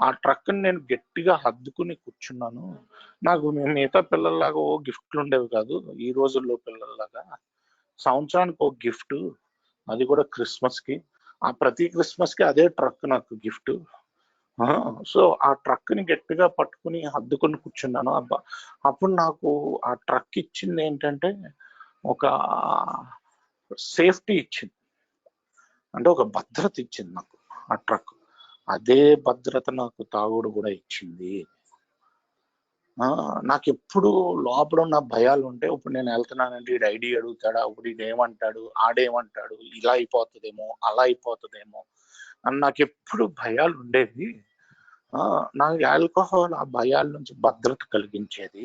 S2: ఆ ట్రక్ ని నేను గట్టిగా హద్దుకుని కూర్చున్నాను. నాకు మిగతా పిల్లల్లాగా ఓ గిఫ్ట్లు ఉండేవి కాదు. ఈ రోజుల్లో పిల్లల్లాగా సంవత్సరానికి ఒక గిఫ్ట్, అది కూడా క్రిస్మస్ కి. ఆ ప్రతి క్రిస్మస్ కి అదే ట్రక్ నాకు గిఫ్ట్. సో ఆ ట్రక్ ని గట్టిగా పట్టుకుని హద్దుకుని కూర్చున్నాను. అప్పుడు నాకు ఆ ట్రక్ ఇచ్చింది ఏంటంటే ఒక సేఫ్టీ ఇచ్చింది, అంటే ఒక భద్రత ఇచ్చింది నాకు ఆ ట్రక్. అదే భద్రత నాకు తాగుడు కూడా ఇచ్చింది. నాకు ఎప్పుడు లోపల ఉన్న భయాలు ఉంటే, ఇప్పుడు నేను వెళ్తున్నానంటే ఈడు ఐడి అడుగుతాడా, ఇప్పుడు ఈడు ఏమంటాడు, ఆడేమంటాడు, ఇలా అయిపోతుందేమో అలా అయిపోతుందేమో అని నాకు ఎప్పుడు భయాలు ఉండేవి. నాకు ఆల్కహాల్ ఆ భయాల నుంచి భద్రత కలిగించేది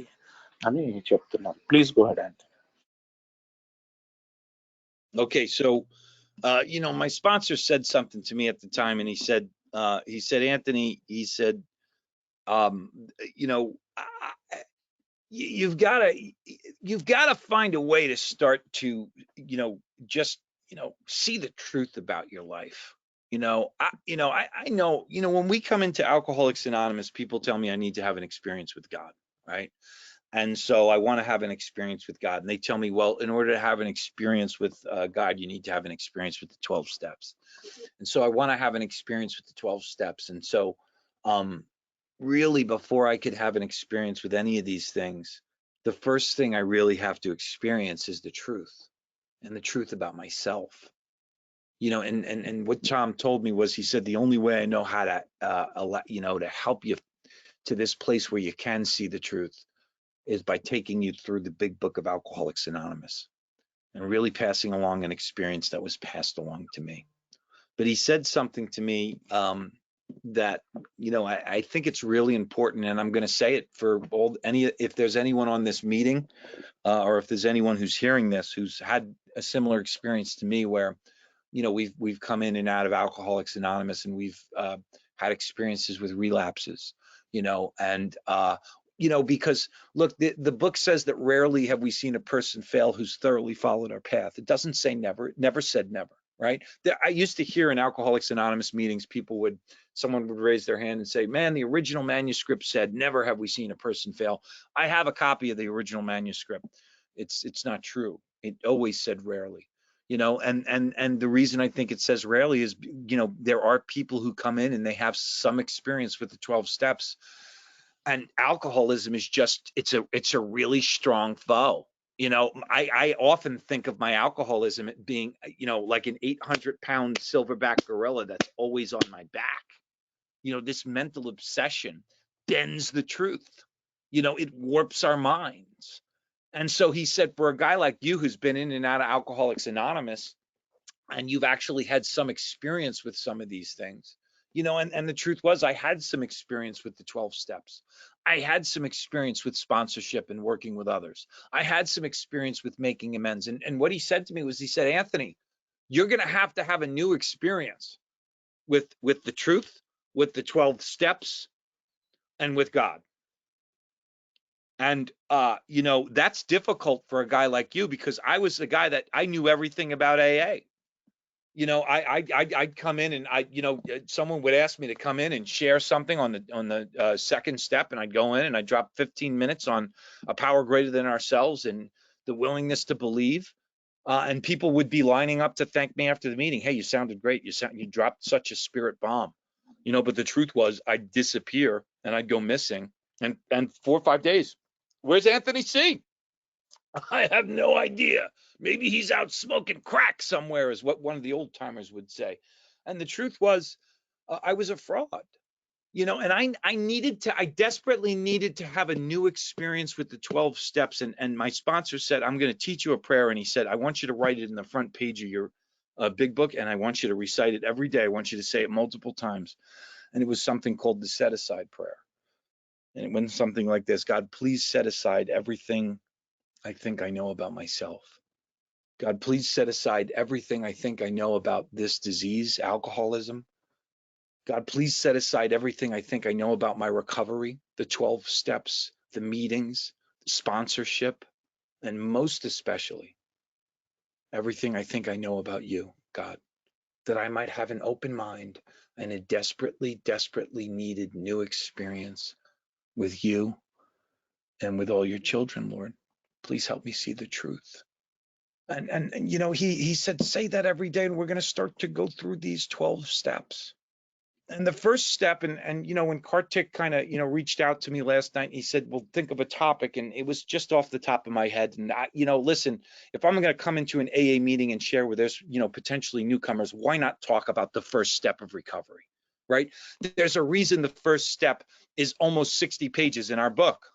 S2: అని చెప్తున్నాను. ప్లీజ్ గో అహెడ్ అండి.
S3: Okay, so my sponsor said something to me at the time, and he said, Anthony, he said, you've got to find a way to start to, just, see the truth about your life. I know, when we come into Alcoholics Anonymous, people tell me I need to have an experience with God, right? And so I want to have an experience with God. And they tell me, well, in order to have an experience with God, you need to have an experience with the 12 steps. And so I want to have an experience with the 12 steps. And so really, before I could have an experience with any of these things, the first thing I really have to experience is the truth, and the truth about myself. And what Tom told me was, he said, the only way I know how to, to help you to this place where you can see the truth is by taking you through the big book of Alcoholics Anonymous and really passing along an experience that was passed along to me. But he said something to me that, I think it's really important, and I'm going to say it for if there's anyone on this meeting, or if there's anyone who's hearing this who's had a similar experience to me, where we've come in and out of Alcoholics Anonymous, and we've had experiences with relapses, because look, the book says that rarely have we seen a person fail who's thoroughly followed our path. It doesn't say never. It never said never, right? I used to hear in Alcoholics Anonymous meetings, someone would raise their hand and say, man, the original manuscript said, never have we seen a person fail. I have a copy of the original manuscript. It's not true. It always said rarely. And the reason I think it says rarely is, there are people who come in and they have some experience with the 12 steps, and alcoholism is it's a really strong foe. I often think of my alcoholism being, like an 800-pound silverback gorilla that's always on my back. This mental obsession bends the truth. It warps our minds. And so he said, for a guy like you who's been in and out of Alcoholics Anonymous, and you've actually had some experience with some of these things, and the truth was, I had some experience with the 12 steps. I had some experience with sponsorship and working with others. I had some experience with making amends. And what he said to me was, he said, Anthony, you're going to have a new experience with the truth, with the 12 steps, and with God. And, that's difficult for a guy like you, because I was the guy that I knew everything about AA. I'd come in and someone would ask me to come in and share something on the second step, and I'd go in and I'd drop 15 minutes on a power greater than ourselves and the willingness to believe. And people would be lining up to thank me after the meeting. Hey, you sounded great. You dropped such a spirit bomb, but the truth was, I'd disappear and I'd go missing. And 4 or 5 days, where's Anthony C? I have no idea. Maybe he's out smoking crack somewhere, is what one of the old timers would say. And the truth was, I was a fraud, and I desperately needed to have a new experience with the 12 steps. And my sponsor said, I'm going to teach you a prayer. And he said, I want you to write it in the front page of your big book, and I want you to recite it every day. I want you to say it multiple times. And it was something called the set aside prayer. And it went something like this: God, please set aside everything I think I know about myself. God, please set aside everything I think I know about this disease, alcoholism. God, please set aside everything I think I know about my recovery, the 12 steps, the meetings, the sponsorship, and most especially, everything I think I know about you, God, that I might have an open mind and a desperately, desperately needed new experience with you and with all your children, Lord. Please help me see the truth. And he said, say that every day, and we're going to start to go through these 12 steps. And the first step, and when Kartik kind of reached out to me last night, he said, well, think of a topic, and it was just off the top of my head. And listen, if I'm going to come into an AA meeting and share with there's potentially newcomers, why not talk about the first step of recovery, right? There's a reason the first step is almost 60 pages in our book.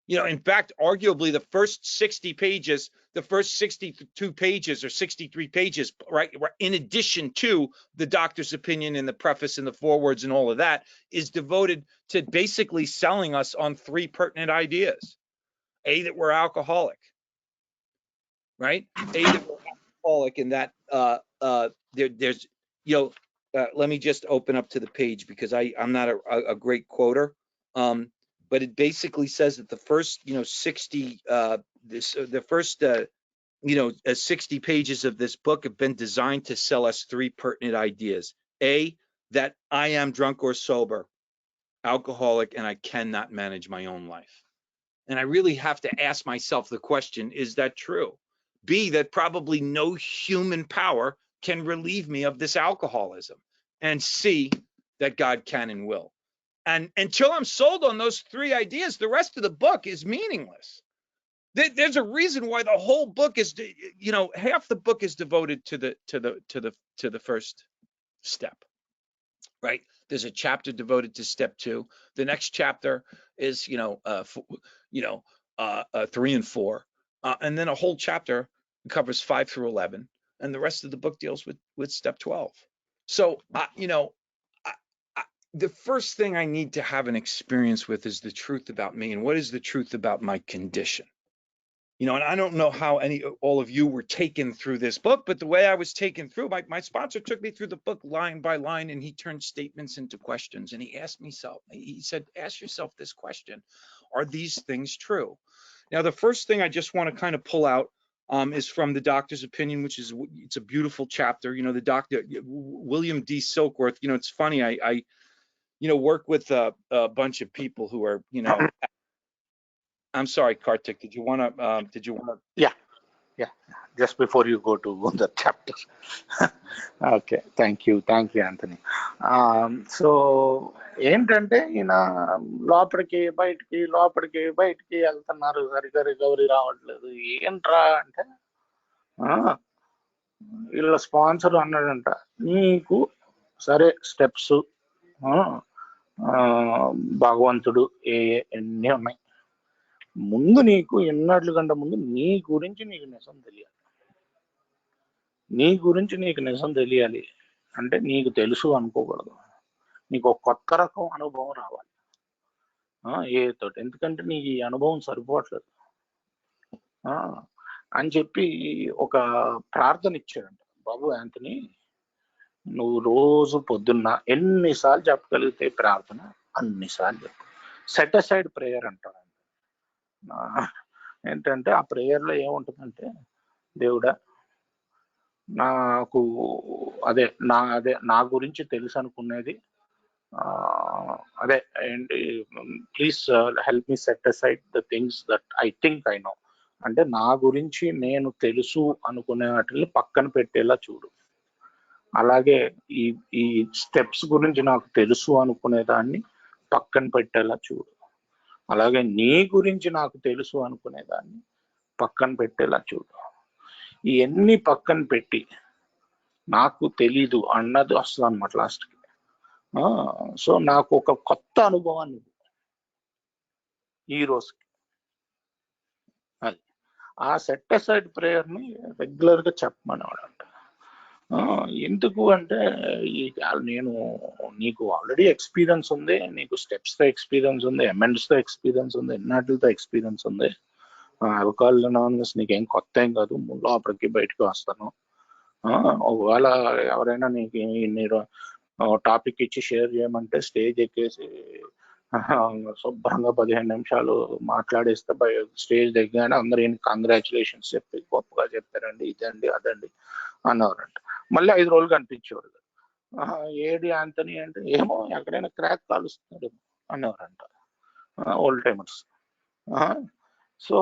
S3: In fact, arguably the first 60 pages, the first 62 pages or 63 pages, right, in addition to the doctor's opinion and the preface and the forewords and all of that, is devoted to basically selling us on 3 pertinent ideas. A, that we're alcoholic, right? A, that we're alcoholic, and that there's, let me just open up to the page, because I'm not a great quoter. But it basically says that the first, 60 pages of this book have been designed to sell us 3 pertinent ideas. A, that I am drunk or sober, alcoholic, and I cannot manage my own life. And I really have to ask myself the question, is that true? B, that probably no human power can relieve me of this alcoholism. And C, that God can and will. And until I'm sold on those 3 ideas, the rest of the book is meaningless. There's a reason why the whole book is, half the book is devoted to the first step, right? There's a chapter devoted to step 2. The next chapter is, 3 and 4, and then a whole chapter covers 5 through 11, and the rest of the book deals with step 12. So, the first thing I need to have an experience with is the truth about me, and what is the truth about my condition. And I don't know how all of you were taken through this book, but the way I was taken through, my sponsor took me through the book line by line, and he turned statements into questions. And he asked me, he said, ask yourself this question: are these things true? Now, the first thing I just want to kind of pull out is from the doctor's opinion, which it's a beautiful chapter. The doctor, William D. Silkworth, it's funny, I work with a bunch of people who are, I'm sorry, Kartik, did you want to?
S2: Yeah. Just before you go to the chapter. Okay, thank you, Anthony. So ఏంటంటే ఈయన లోపలికి బయటికి వెళ్తున్నారు, సరిగ్గా recovery రావట్లేదు. ఏంట్రా అంటే వీళ్ళ స్పాన్సర్ అన్నాడంట, నీకు సరే స్టెప్స్ భగవంతుడు ఎన్ని ఉన్నాయి, ముందు నీకు ఎన్నట్లు కంటే ముందు నీ గురించి నీకు నిజం తెలియాలి. అంటే నీకు తెలుసు అనుకోకూడదు, నీకు ఒక కొత్త రకం అనుభవం రావాలి ఏతోటి. ఎందుకంటే నీకు ఈ అనుభవం సరిపోవట్లేదు అని చెప్పి ఒక ప్రార్థన ఇచ్చాడంట. బాబు యాంథనీ, నువ్వు రోజు పొద్దున్న ఎన్నిసార్లు చెప్పగలిగితే ప్రార్థన అన్నిసార్లు చెప్పు. సెట్ అసైడ్ ప్రేయర్ అంటారు. ఏంటంటే ఆ ప్రేయర్లో ఏముంటుందంటే, దేవుడా నాకు నా గురించి తెలుసు అనుకునేది ఏంటి, please help me set aside the things that I think I know. అంటే నా గురించి నేను తెలుసు అనుకునే వాటిని పక్కన పెట్టేలా చూడు. అలాగే ఈ స్టెప్స్ గురించి నాకు తెలుసు అనుకునేదాన్ని పక్కన పెట్టేలా చూడు. అలాగే నీ గురించి నాకు తెలుసు అనుకునేదాన్ని పక్కన పెట్టేలా చూడు. ఇవన్నీ పక్కన పెట్టి నాకు తెలీదు అన్నది వస్తుంది అన్నమాట లాస్ట్కి. సో నాకు ఒక కొత్త అనుభవాన్ని ఈ రోజుకి, అది ఆ సెట్ అసైడ్ ప్రేయర్ని రెగ్యులర్గా చెప్పమనేవాడంట. ఎందుకు అంటే, నీకు ఆల్రెడీ ఎక్స్పీరియన్స్ ఉంది, నీకు స్టెప్స్తో ఎక్స్పీరియన్స్ ఉంది, ఎమెండ్స్తో ఎక్స్పీరియన్స్ ఉంది, ఎన్నాటితో ఎక్స్పీరియన్స్ ఉంది. ఆల్కహాల్ అనానిమస్ నీకేం కొత్త ఏం కాదు, లోపలికి బయటకు వస్తాను. ఒకవేళ ఎవరైనా నీకు టాపిక్ ఇచ్చి షేర్ చేయమంటే స్టేజ్ ఎక్కేసి శుభ్రంగా 15 నిమిషాలు మాట్లాడేస్తే స్టేజ్ దగ్గర అందరూ కంగ్రాచులేషన్స్ చెప్పి గొప్పగా చెప్పారండి, ఇదండి అదండి అన్నవారంట. మళ్ళీ 5 రోజులు కనిపించేవారు. ఏడి యాంథనీ అంటే, ఏమో ఎక్కడైనా క్రాక్ కాలుస్తున్నాడు అనేవారంట ఓల్డ్ టైమర్స్. సో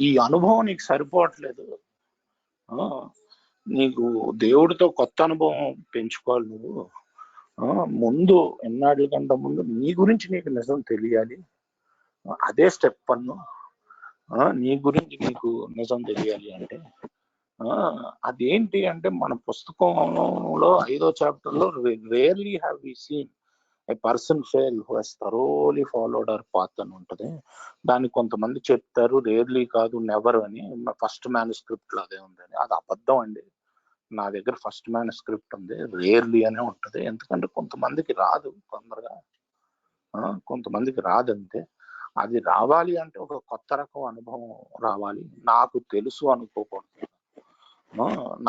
S2: ఈ అనుభవం నీకు సరిపోవట్లేదు, నీకు దేవుడితో కొత్త అనుభవం పెంచుకోవాలి. నువ్వు ముందు ఎన్నాళ్ళ కంటే ముందు నీ గురించి నీకు నిజం తెలియాలి, అదే స్టెప్ 1. నీ గురించి నీకు నిజం తెలియాలి అంటే అదేంటి అంటే, మన పుస్తకంలో 5వ చాప్టర్లో rarely have we seen a person fail who has thoroughly followed our path అని ఉంటుంది. దాన్ని కొంతమంది చెప్తారు రేర్లీ కాదు నెవర్ అని, ఫస్ట్ మ్యానుస్క్రిప్ట్ లో అదే ఉందని. అది అబద్ధం అండి. నా దగ్గర ఫస్ట్ మ్యానుస్క్రిప్ట్ ఉంది, రేర్లీ అనే ఉంటుంది. ఎందుకంటే కొంతమందికి రాదు తొందరగా, కొంతమందికి రాదంతే. అది రావాలి అంటే ఒక కొత్త రకం అనుభవం రావాలి. నాకు తెలుసు అనుకోకూడదు.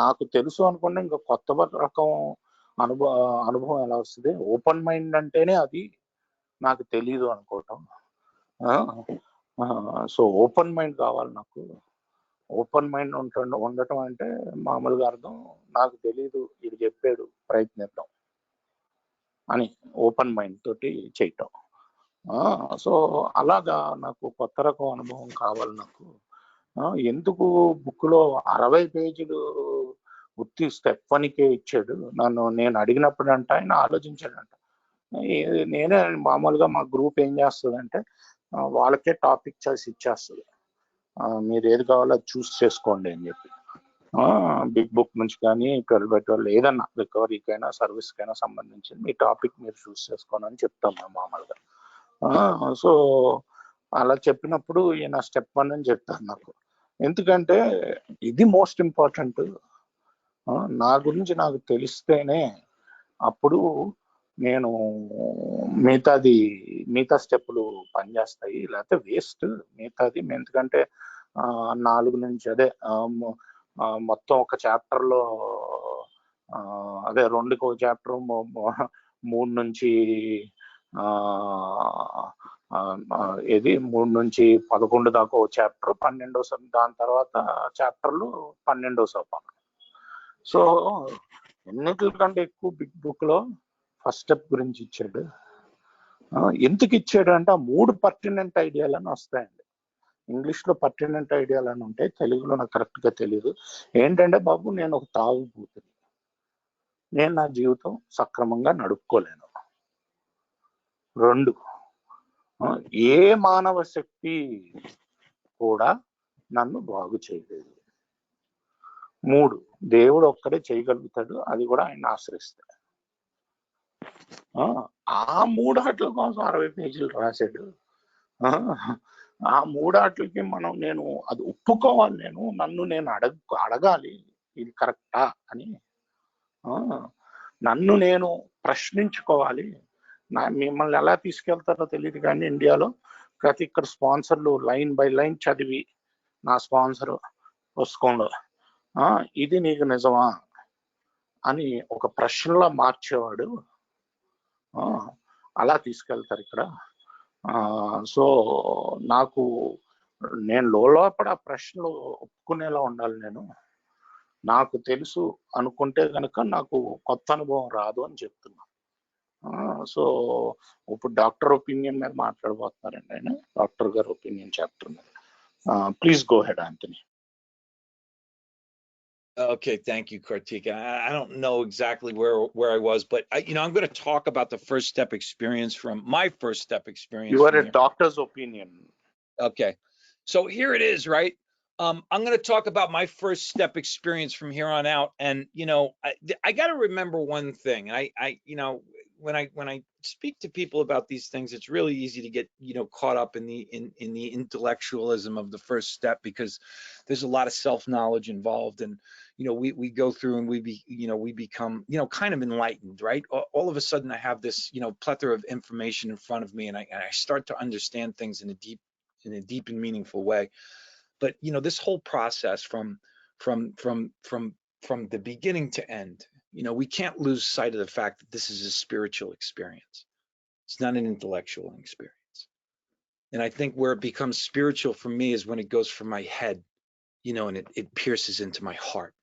S2: నాకు తెలుసు అనుకుంటే ఇంకా కొత్త రకం అనుభవం ఎలా వస్తుంది? ఓపెన్ మైండ్ అంటేనే అది నాకు తెలీదు అనుకోవటం. సో ఓపెన్ మైండ్ కావాలి నాకు. ఓపెన్ మైండ్ ఉండటం అంటే మామూలుగా అర్థం, నాకు తెలీదు, ఇది చెప్పాడు ప్రయత్నిద్దాం అని ఓపెన్ మైండ్ తోటి చేయటం. సో అలాగా నాకు కొత్త రకం అనుభవం కావాలి నాకు. ఎందుకు బుక్లో 60 పేజీలు ఉత్తి స్టెప్ 1కే ఇచ్చాడు. నేను అడిగినప్పుడంట ఆయన ఆలోచించాడంట. నేనే మామూలుగా మా గ్రూప్ ఏం చేస్తుందంటే వాళ్ళకే టాపిక్ చాయిస్ ఇచ్చేస్తుంది. మీరు ఏది కావాలో అది చూస్ చేసుకోండి అని చెప్పి. బిగ్ బుక్ నుంచి కానీ 12 by 12 ఏదన్నా రికవరీకైనా సర్వీస్కైనా సంబంధించి మీ టాపిక్ మీరు చూస్ చేసుకోండి అని చెప్తాం మేము మామూలుగా. సో అలా చెప్పినప్పుడు ఈయన స్టెప్ 1 అని చెప్తారు నాకు. ఎందుకంటే ఇది మోస్ట్ ఇంపార్టెంట్. నా గురించి నాకు తెలిస్తేనే అప్పుడు నేను మిగతా స్టెప్పులు పనిచేస్తాయి, లేకపోతే వేస్ట్ మిగతాది. ఎందుకంటే 4 నుంచి మొత్తం ఒక చాప్టర్లో అదే 2కి ఒక చాప్టర్, 3 నుంచి 3 నుంచి 11 దాకా ఒక చాప్టర్, 12వ దాని తర్వాత చాప్టర్లు 12వ సోపానం. సో ఎన్నిటికంటే ఎక్కువ బిగ్ బుక్ లో ఫస్ట్ స్టెప్ గురించి ఇచ్చాడు. ఎందుకు ఇచ్చాడు అంటే ఆ 3 పర్టినెంట్ ఐడియాలని వస్తాయండి. ఇంగ్లీష్ లో పర్టినెంట్ ఐడియాలని ఉంటాయి, తెలుగులో నాకు కరెక్ట్ గా తెలియదు. ఏంటంటే బాబు, నేను ఒక తాగుబోతుని, నేను నా జీవితం సక్రమంగా నడుపుకోలేను. 2, ఏ మానవ శక్తి కూడా నన్ను బాగు చేయలేదు. 3, దేవుడు ఒక్కడే చేయగలుగుతాడు, అది కూడా ఆయన ఆశ్రయిస్తాడు. ఆ 3 ఆటల కోసం 60 పేజీలు రాశాడు. ఆ 3 ఆటలకి నేను అది ఒప్పుకోవాలి, నన్ను నేను అడగాలి ఇది కరెక్టా అని. నన్ను నేను ప్రశ్నించుకోవాలి. మిమ్మల్ని ఎలా తీసుకెళ్తారో తెలియదు కానీ ఇండియాలో ఇక్కడ స్పాన్సర్లు లైన్ బై లైన్ చదివి నా స్పాన్సర్ పుస్తకంలో ఇది నీకు నిజమా అని ఒక ప్రశ్నలా మార్చేవాడు. అలా తీసుకెళ్తారు ఇక్కడ. సో నేను లోపల ప్రశ్నలు ఒప్పుకునేలా ఉండాలి. నాకు తెలుసు అనుకుంటే కనుక నాకు కొత్త అనుభవం రాదు అని చెప్తున్నా. సో ఇప్పుడు డాక్టర్ ఒపీనియన్ మీద మాట్లాడబోతున్నారండి ఆయన, డాక్టర్ గారు ఒపీనియన్ చాప్టర్ మీద. Please go head, Anthony.
S3: Okay, thank you, Kartik. I don't know exactly where I was, but I'm going to talk about the first step experience from my first step experience.
S2: You are a doctor's opinion.
S3: Okay, so here it is, right? I'm going to talk about my first step experience from here on out, and I got to remember one thing. When I speak to people about these things, it's really easy to get caught up in the intellectualism of the first step, because there's a lot of self-knowledge involved, and we go through and we become kind of enlightened, right? All of a sudden I have this plethora of information in front of me, and I start to understand things in a deep and meaningful way. But this whole process from the beginning to end, we can't lose sight of the fact that this is a spiritual experience. It's not an intellectual experience. And I think where it becomes spiritual for me is when it goes from my head, and it pierces into my heart,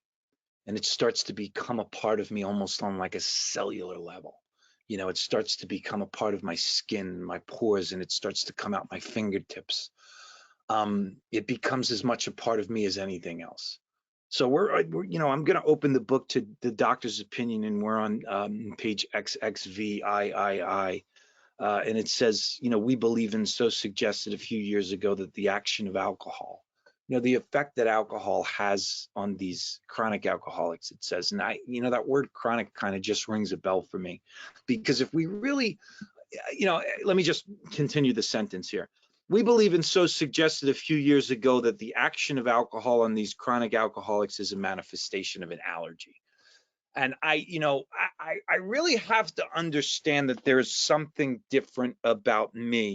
S3: and it starts to become a part of me almost on like a cellular level. It starts to become a part of my skin, my pores, and it starts to come out my fingertips. It becomes as much a part of me as anything else. So I'm going to open the book to the doctor's opinion, and we're on page XXVIII, and it says, we believe in so suggested a few years ago that the action of alcohol, the effect that alcohol has on these chronic alcoholics, it says, and that word chronic kind of just rings a bell for me, because if we really, let me just continue the sentence here. We believe in so suggested a few years ago that the action of alcohol on these chronic alcoholics is a manifestation of an allergy. And I really have to understand that there is something different about me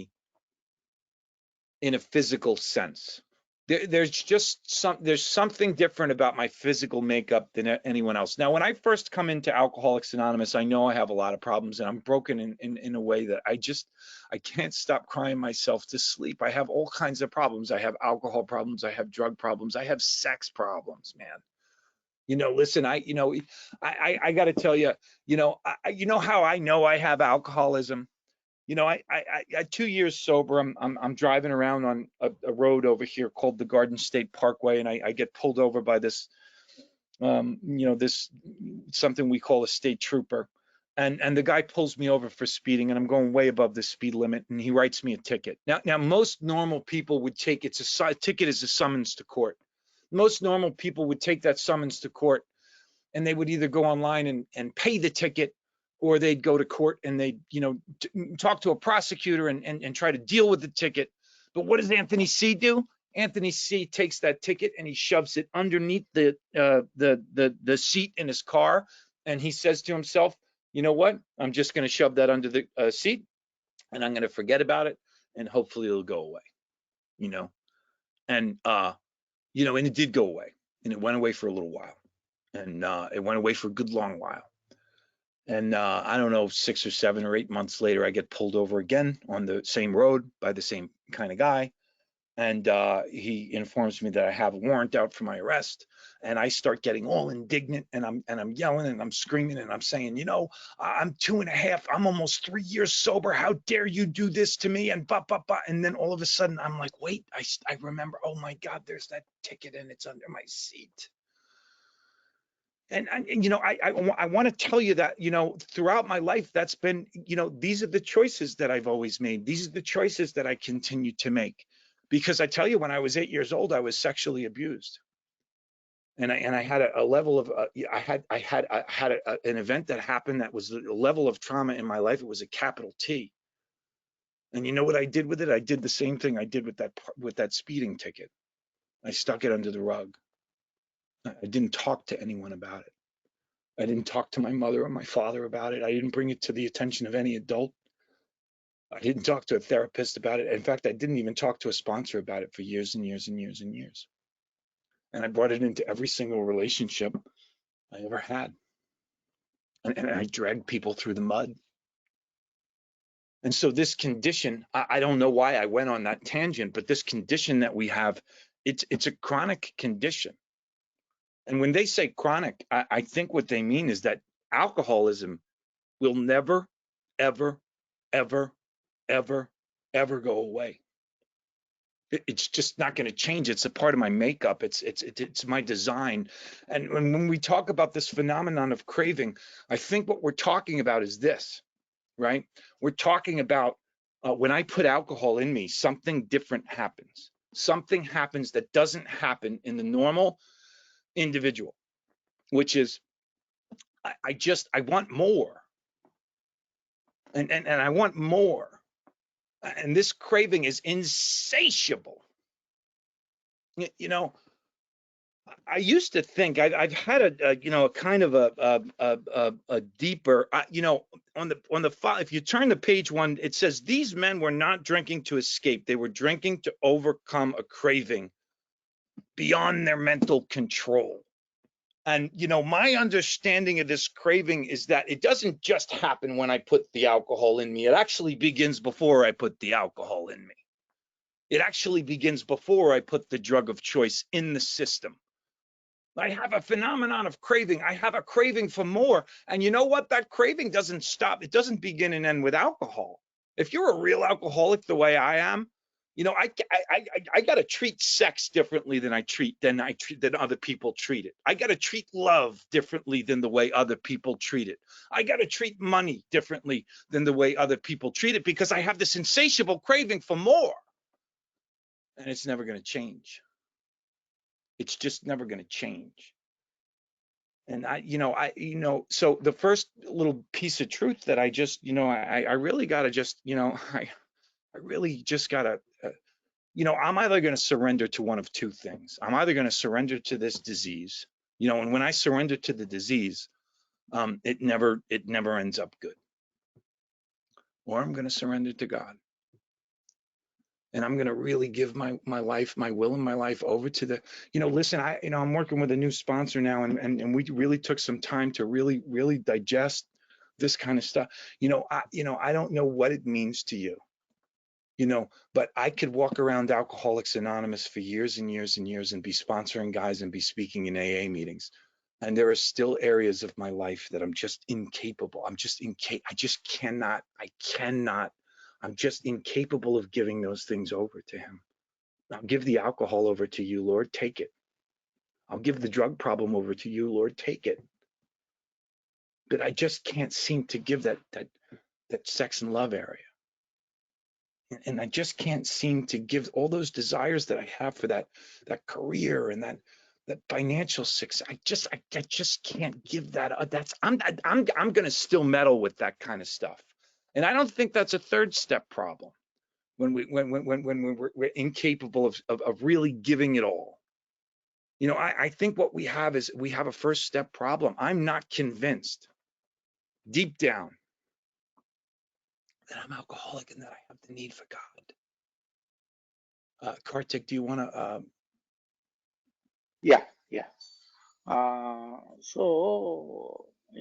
S3: in a physical sense. There's something different about my physical makeup than anyone else. Now, when I first come into Alcoholics Anonymous, I know I have a lot of problems, and I'm broken in a way that I can't stop crying myself to sleep. I have all kinds of problems. I have alcohol problems. I have drug problems. I have sex problems, man. Listen, I got to tell you, how I know I have alcoholism. I 2 years sober, I'm driving around on a road over here called the Garden State Parkway, and I get pulled over by this this something we call a state trooper. And the guy pulls me over for speeding, and I'm going way above the speed limit, and he writes me a ticket. Now most normal people would take a ticket as a summons to court. Most normal people would take that summons to court, and they would either go online and pay the ticket, or they'd go to court and they'd talk to a prosecutor and try to deal with the ticket. But what does Anthony C. do? Anthony C. takes that ticket and he shoves it underneath the seat in his car, and he says to himself, you know what? I'm just going to shove that under the seat, and I'm going to forget about it, and hopefully it'll go away. And it did go away, and it went away for a little while, and it went away for a good long while. And I don't know, 6 or 7 or 8 months later, I get pulled over again on the same road by the same kind of guy. And he informs me that I have a warrant out for my arrest, and I start getting all indignant, and I'm yelling and I'm screaming and I'm saying, I'm 2.5, I'm almost 3 years sober. How dare you do this to me? And and then all of a sudden I'm like, wait, I remember, oh my God, there's that ticket and it's under my seat. And I want to tell you that, throughout my life, that's been, these are the choices that I've always made. These are the choices that I continue to make. Because I tell you, when I was 8 years old, I was sexually abused, and I had a level of I had an event that happened that was a level of trauma in my life. It was a capital T. And you know what I did with it? I did the same thing I did with that speeding ticket. I stuck it under the rug. I didn't talk to anyone about it. I didn't talk to my mother or my father about it. I didn't bring it to the attention of any adult. I didn't talk to a therapist about it. In fact, I didn't even talk to a sponsor about it for years and years and years and years. And I brought it into every single relationship I ever had. And I dragged people through the mud. And so this condition, I don't know why I went on that tangent, but this condition that we have, it's a chronic condition. And when they say chronic, I think what they mean is that alcoholism will never, ever, ever, ever, ever go away. It's just not going to change. It's a part of my makeup. It's my design. And when we talk about this phenomenon of craving, I think what we're talking about is this, right? We're talking about when I put alcohol in me, something different happens. Something happens that doesn't happen in the normal individual, which is I want more. And I want more. And this craving is insatiable. I used to think I've had a kind of a deeper, on the file. If you turn to page 1, it says these men were not drinking to escape; they were drinking to overcome a craving beyond their mental control. And my understanding of this craving is that it doesn't just happen when I put the alcohol in me. It actually begins before I put the alcohol in me. It actually begins before I put the drug of choice in the system. I have a phenomenon of craving. I have a craving for more. And you know what? That craving doesn't stop. It doesn't begin and end with alcohol. If you're a real alcoholic the way I am, I got to treat sex differently than other people treat it. I got to treat love differently than the way other people treat it. I got to treat money differently than the way other people treat it, because I have this insatiable craving for more. And it's never going to change. It's just never going to change. And so the first little piece of truth that I just, I really got to just, I really just got to, I'm either going to surrender to one of two things. I'm either going to surrender to this disease, and when I surrender to the disease, it never ends up good. Or I'm going to surrender to God. And I'm going to really give my life, my will and my life over to the, listen, I'm working with a new sponsor now, and we really took some time to really, really digest this kind of stuff. I don't know what it means to you, but I could walk around Alcoholics Anonymous for years and years and years and be sponsoring guys and be speaking in AA meetings. And there are still areas of my life that I'm just incapable. I'm just incapable of giving those things over to him. I'll give the alcohol over to you, Lord. Take it. I'll give the drug problem over to you, Lord, take it. But I just can't seem to give that sex and love area. And I just can't seem to give all those desires that I have for that career and that financial success. I just can't give that. I'm going to still meddle with that kind of stuff. And I don't think that's a third step problem when we're incapable of really giving it all. You know, I think what we have is we have a first step problem. I'm not convinced deep down that I'm alcoholic and that I have the need for God. Kartik, do you want to?
S2: Yeah yeah so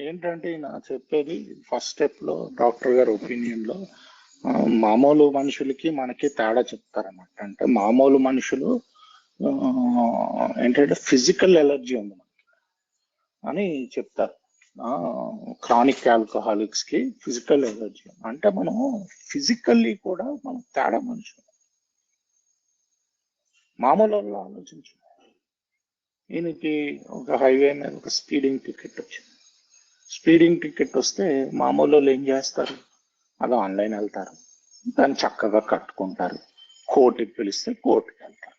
S2: ఏంటంటే నా చెప్పేది first step లో doctor గారి opinion లో మామూలు మనుషులకి మనకి తేడా చెప్తారన్నమాట. అంటే మామూలు మనుషులు ఏంటంటే ఫిజికల్ ఎలర్జీ ఉంది మనకి అని చెప్తారు. క్రానిక్ ఆల్కహాలిక్స్ కి ఫిజికల్ ఎలర్జీ అంటే మనం ఫిజికల్లీ కూడా మనం తేడా మనుషులు. మామూలు వాళ్ళు ఆలోచించు, ఈయనకి ఒక హైవే మీద ఒక స్పీడింగ్ టికెట్ వచ్చింది. స్పీడింగ్ టికెట్ వస్తే మామూలు వాళ్ళు ఏం చేస్తారు, అది ఆన్లైన్ వెళ్తారు, దాన్ని చక్కగా కట్టుకుంటారు, కోర్టుకి పిలిస్తే కోర్టుకి వెళ్తారు.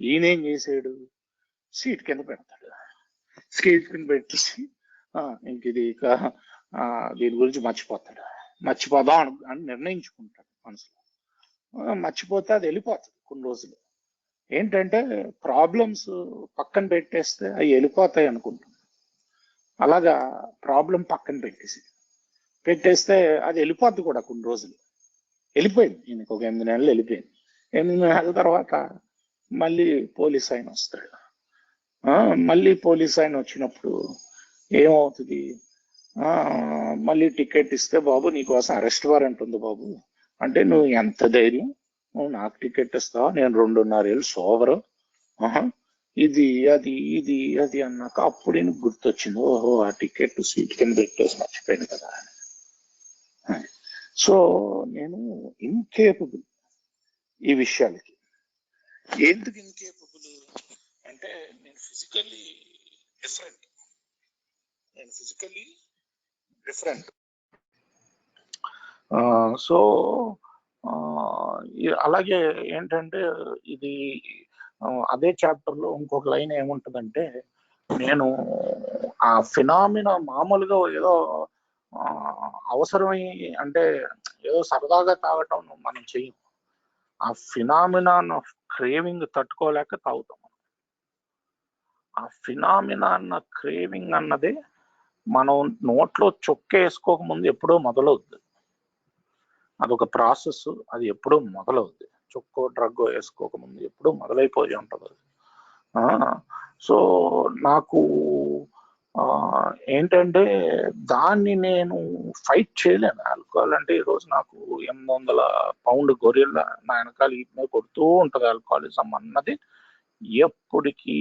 S2: ఈయన ఏం చేసాడు, సీట్ కింద పెడతాడు. సీట్ కింద పెట్టేసి ఇంక ఇది దీని గురించి మర్చిపోదాం అని నిర్ణయించుకుంటాడు మనసులో. మర్చిపోతే అది వెళ్ళిపోతుంది కొన్ని రోజులు. ఏంటంటే ప్రాబ్లమ్స్ పక్కన పెట్టేస్తే అవి వెళ్ళిపోతాయి అనుకుంటాం. అలాగా ప్రాబ్లం పక్కన పెట్టేస్తే అది వెళ్ళిపోద్ది కూడా కొన్ని రోజులు. వెళ్ళిపోయింది, ఈయనకు ఒక 8 నెలలు వెళ్ళిపోయింది. 8 నెలల తర్వాత మళ్ళీ పోలీస్ ఆయన వస్తాడు. మళ్ళీ పోలీస్ ఆయన వచ్చినప్పుడు ఏమవుతుంది, మళ్ళీ టికెట్ ఇస్తే, బాబు నీకోసం అరెస్ట్ వారెంట్ ఉంది బాబు అంటే, నువ్వు ఎంత ధైర్యం, నువ్వు నాకు టికెట్ ఇస్తావా, నేను 2.5 ఏళ్ళు సోబరు, ఇది అది అన్నాక అప్పుడు ఈయనకు గుర్తొచ్చింది, ఓహో ఆ టికెట్ సీట్ కింద పెట్టేసి మర్చిపోయింది కదా. సో నేను ఇన్కేపబుల్ ఈ విషయాలకి. ఎందుకు ఇన్కేపబుల్ అంటే నేను ఫిజికల్లీ డిఫరెంట్. సో అలాగే ఏంటంటే ఇది అదే చాప్టర్ లో ఇంకొక లైన్ ఏముంటదంటే, నేను ఆ ఫినామినా మామూలుగా ఏదో అవసరమై అంటే ఏదో సరదాగా తాగటం మనం చెయ్యం. ఆ ఫినామినాన్ ఆఫ్ క్రేవింగ్ తట్టుకోలేక తాగుతాం. ఆ ఫినామినాన్ క్రేవింగ్ అన్నదే మనం నోట్లో చొక్కేసుకోక ముందు ఎప్పుడో మొదలవుద్ది. అదొక ప్రాసెస్, అది ఎప్పుడో మొదలవుద్ది. చొక్కో డ్రగ్ వేసుకోక ముందు ఎప్పుడో మొదలైపోయి ఉంటుంది. సో నాకు ఏంటంటే దాన్ని నేను ఫైట్ చేయలేను. ఆల్కహాల్ అంటే ఈరోజు నాకు 800 పౌండ్ గొరిల్లా నా వెనకాల ఈమె కొడుతూ ఉంటది. ఆల్కహాలిజం అన్నది ఎప్పటికీ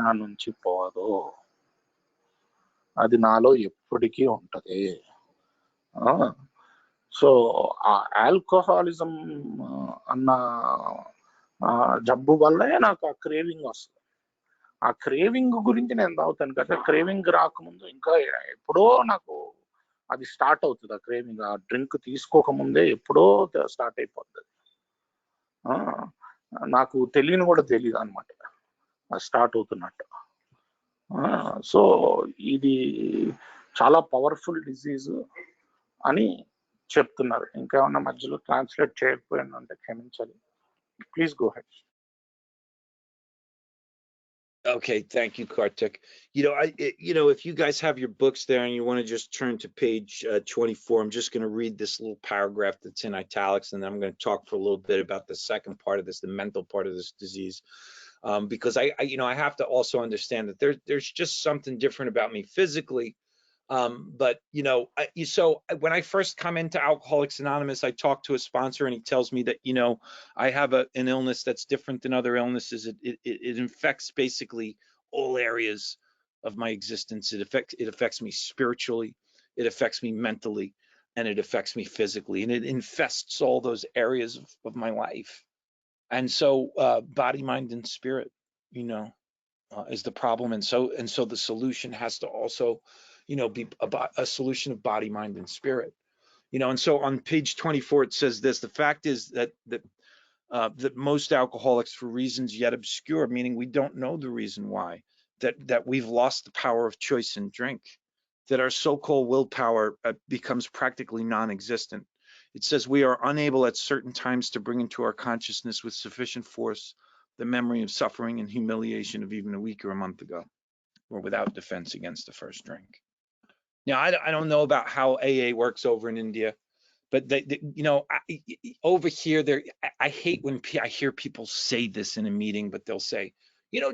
S2: నా నుంచి పోదు. అది నాలో ఎప్పటికీ ఉంటది. సో ఆ ఆల్కహాలిజం అన్న జబ్బు వల్లే నాకు ఆ క్రేవింగ్ వస్తుంది. ఆ క్రేవింగ్ గురించి నేను తాగుతాను కదా. క్రేవింగ్ రాకముందు ఇంకా ఎప్పుడో నాకు అది స్టార్ట్ అవుతుంది. ఆ క్రేవింగ్ ఆ డ్రింక్ తీసుకోకముందే ఎప్పుడో స్టార్ట్ అయిపోతుంది. నాకు తెలియని కూడా తెలియదు అనమాట అది స్టార్ట్ అవుతున్నట్టు. సో ఇది చాలా పవర్ఫుల్ డిసీజ్ అని చెప్తున్నారు. ఇంకేమన్నా మధ్యలో ట్రాన్స్లేట్ చేయకపోయినా అంటే క్షమించాలి. Please go head.
S3: Okay, thank you, Kartik. If you guys have your books there and you want to just turn to page 24, I'm just going to read this little paragraph that's in italics, and then I'm going to talk for a little bit about the second part of this, the mental part of this disease, because I have to also understand that there's just something different about me physically. But so when I first come into Alcoholics Anonymous, I talk to a sponsor and he tells me that, I have an illness that's different than other illnesses. It infects basically all areas of my existence. It affects me spiritually, it affects me mentally, and it affects me physically, and it infests all those areas of my life. And so body, mind, and spirit. is the problem. And so the solution has to also, be a solution of body, mind, and spirit. And so on page 24, it says this: the fact is that most alcoholics, for reasons yet obscure, meaning we don't know the reason why, that we've lost the power of choice in drink, that our so-called willpower becomes practically non-existent. It says we are unable at certain times to bring into our consciousness with sufficient force the memory of suffering and humiliation of even a week or a month ago, or without defense against the first drink. Now, I don't know about how AA works over in India, but over here, I hate when I hear people say this in a meeting, but they'll say,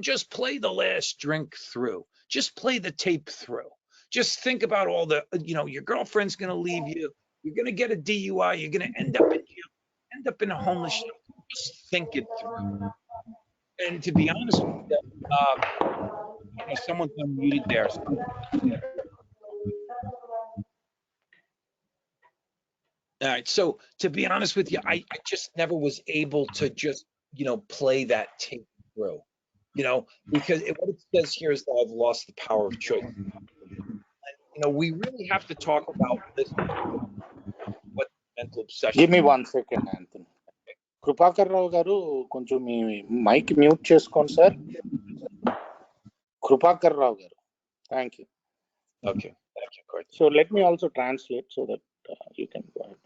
S3: just play the last drink through, just play the tape through, just think about all the, your girlfriend's going to leave you, you're going to get a DUI, you're going to end up in a homeless shelter. Just think it through. And to be honest with you, someone's unmuted there. All right. So to be honest with you, I just never was able to just, play that tape through, because what it says here is that I've lost the power of choice. We really have to talk about this, what mental obsession.
S2: Give me 1 second, Anthony. Krupakar రావు గారు కొంచెం మీ mic mute చేసుకోండి sir. Krupakar రావు గారు, thank you.
S3: Okay. Thank you, Kurt.
S2: So let me also translate so that you can go ahead.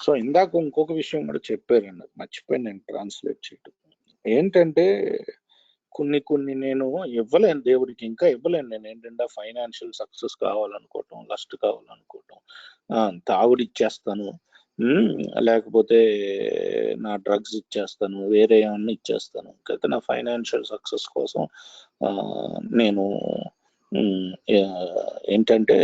S2: So ఇందాక ఇంకొక విషయం కూడా చెప్పారండి, మర్చిపోయి నేను ట్రాన్స్లేట్ చేయటం. ఏంటంటే కొన్ని నేను ఇవ్వలేను దేవుడికి, ఇంకా ఇవ్వలేను. నేను ఏంటంటే ఫైనాన్షియల్ సక్సెస్ కావాలనుకోవటం, లస్ట్ కావాలనుకోవటం, తాగుడు ఇచ్చేస్తాను, లేకపోతే నా డ్రగ్స్ ఇచ్చేస్తాను, వేరే ఏమన్నా ఇచ్చేస్తాను. అయితే నా ఫైనాన్షియల్ సక్సెస్ కోసం నేను ఏంటంటే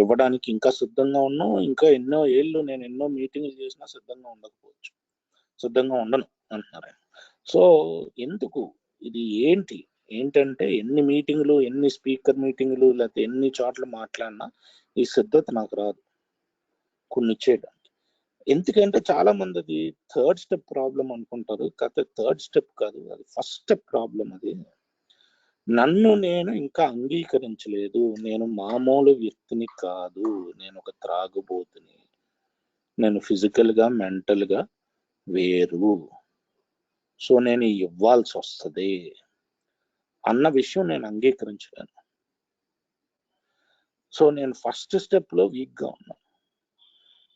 S2: ఇవ్వడానికి ఇంకా సిద్ధంగా ఉన్నాం. ఇంకా ఎన్నో ఏళ్ళు నేను ఎన్నో మీటింగ్లు చేసినా సిద్ధంగా ఉండకపోవచ్చు, సిద్ధంగా ఉండను అంటున్నారు. సో ఎందుకు ఇది ఏంటంటే ఎన్ని మీటింగ్లు, ఎన్ని స్పీకర్ మీటింగ్లు, లేకపోతే ఎన్ని చోట్ల మాట్లాడినా ఈ సిద్ధత నాకు రాదు కొన్ని చేయడానికి. ఎందుకంటే చాలా మంది అది థర్డ్ స్టెప్ ప్రాబ్లం అనుకుంటారు. కాకపోతే థర్డ్ స్టెప్ కాదు, అది ఫస్ట్ స్టెప్ ప్రాబ్లం. అది నన్ను నేను ఇంకా అంగీకరించలేదు. నేను మామూలు వ్యక్తిని కాదు, నేను ఒక త్రాగుబోతుని, నేను ఫిజికల్ గా మెంటల్ గా వేరు. సో నేను ఇవ్వాల్సి వస్తుంది అన్న విషయం నేను అంగీకరించలేను. సో నేను ఫస్ట్ స్టెప్ లో వీక్ గా ఉన్నాను.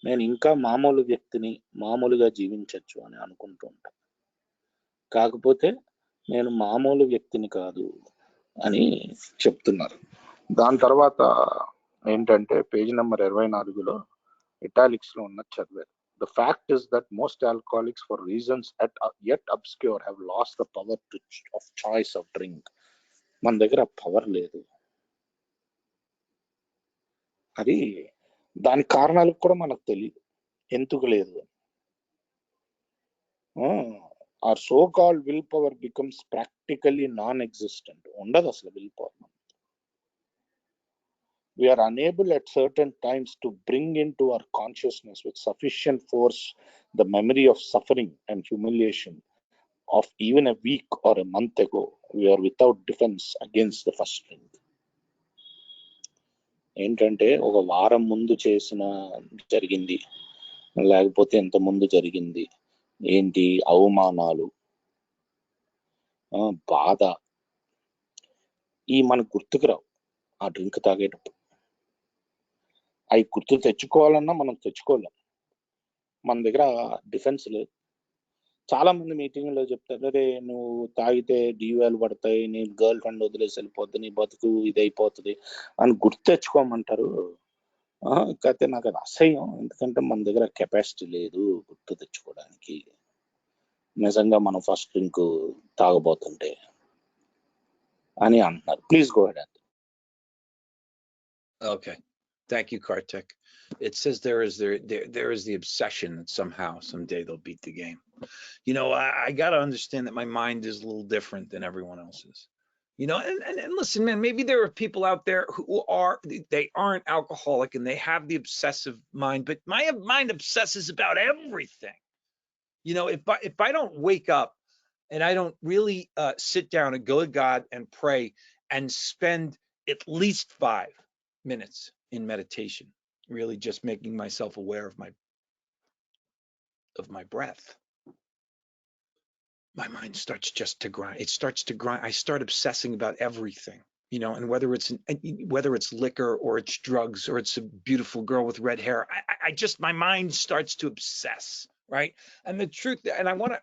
S2: నేను ఇంకా మామూలు వ్యక్తిని, మామూలుగా జీవించవచ్చు అని అనుకుంటూ ఉంటాను. కాకపోతే నేను మామూలు వ్యక్తిని కాదు అని చెప్తున్నారు. దాని తర్వాత ఏంటంటే పేజ్ నెంబర్ 24లో ఇటాలిక్స్ లో ఉన్న చదివారు. The fact is that most alcoholics, for reasons yet obscure, have lost the power of choice of drink. మన దగ్గర పవర్ లేదు. అది దాని కారణాలకు కూడా మనకు తెలియదు ఎందుకు లేదు. our so-called willpower becomes practically non-existent. ఉండదు అసలు will power. We are unable at certain times to bring into our consciousness with sufficient force the memory of suffering and humiliation of even a week or a month ago. We are without defense against the first drink. ఏంటంటే ఒక వారం ముందు చేసిన జరిగింది, లేకపోతే ఎంత ముందు జరిగింది, ఏంటి అవమానాలు, బాధ, ఈ మనకు గుర్తుకు రావు ఆ డ్రింక్ తాగేటప్పుడు. అవి గుర్తు తెచ్చుకోవాలన్నా మనం తెచ్చుకోలేం, మన దగ్గర డిఫెన్స్ లేదు. చాలా మంది మీటింగ్ లో చెప్తారు, అరే నువ్వు తాగితే DUIలు పడతాయి, నీ గర్ల్ ఫ్రెండ్ వదిలేసి వెళ్ళిపోద్ది, నీ బతుకు ఇదైపోతుంది అని గుర్తు తెచ్చుకోమంటారు. కాకపోతే నాకు అది అసహ్యం, ఎందుకంటే మన దగ్గర కెపాసిటీ లేదు గుర్తు తెచ్చుకోవడానికి. నిజంగా మనం ఫస్ట్ డ్రింక్ తాగబోతుంటే అని అంటున్నారు. Please go head.
S3: Okay. Thank you, Kartik. It says there is the obsession that somehow, someday they'll beat the game. I got to understand that my mind is a little different than everyone else's. And listen, man, maybe there are people out there who they aren't alcoholic and they have the obsessive mind, but my mind obsesses about everything. If I don't wake up and I don't really sit down and go to God and pray and spend at least 5 minutes in meditation, really just making myself aware of my breath, my mind starts just to grind. It starts to grind. I start obsessing about everything, and whether it's liquor or it's drugs or it's a beautiful girl with red hair, I just, my mind starts to obsess, right? And the truth, and I want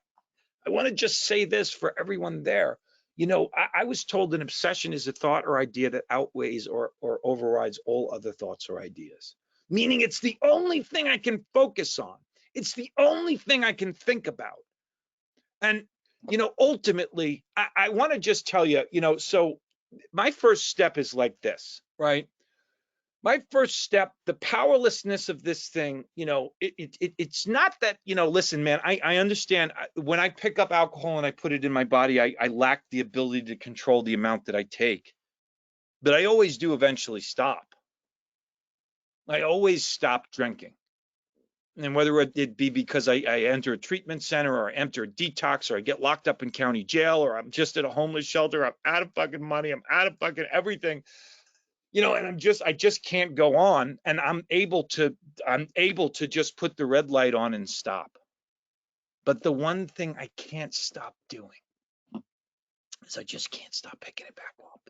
S3: to just say this for everyone there. I was told an obsession is a thought or idea that outweighs or overrides all other thoughts or ideas, meaning it's the only thing I can focus on. It's the only thing I can think about. And, ultimately, I want to just tell you, so my first step is like this, right? My first step, the powerlessness of this thing, it's not that, listen, man, I understand when I pick up alcohol and I put it in my body, I lack the ability to control the amount that I take, but I always do eventually stop. I always stop drinking. And whether it be because I enter a treatment center or I enter a detox or I get locked up in county jail or I'm just at a homeless shelter, I'm out of fucking money, I'm out of fucking everything, and I just can't go on, and I'm able to just put the red light on and stop. But the one thing I can't stop doing is I just can't stop picking it back up.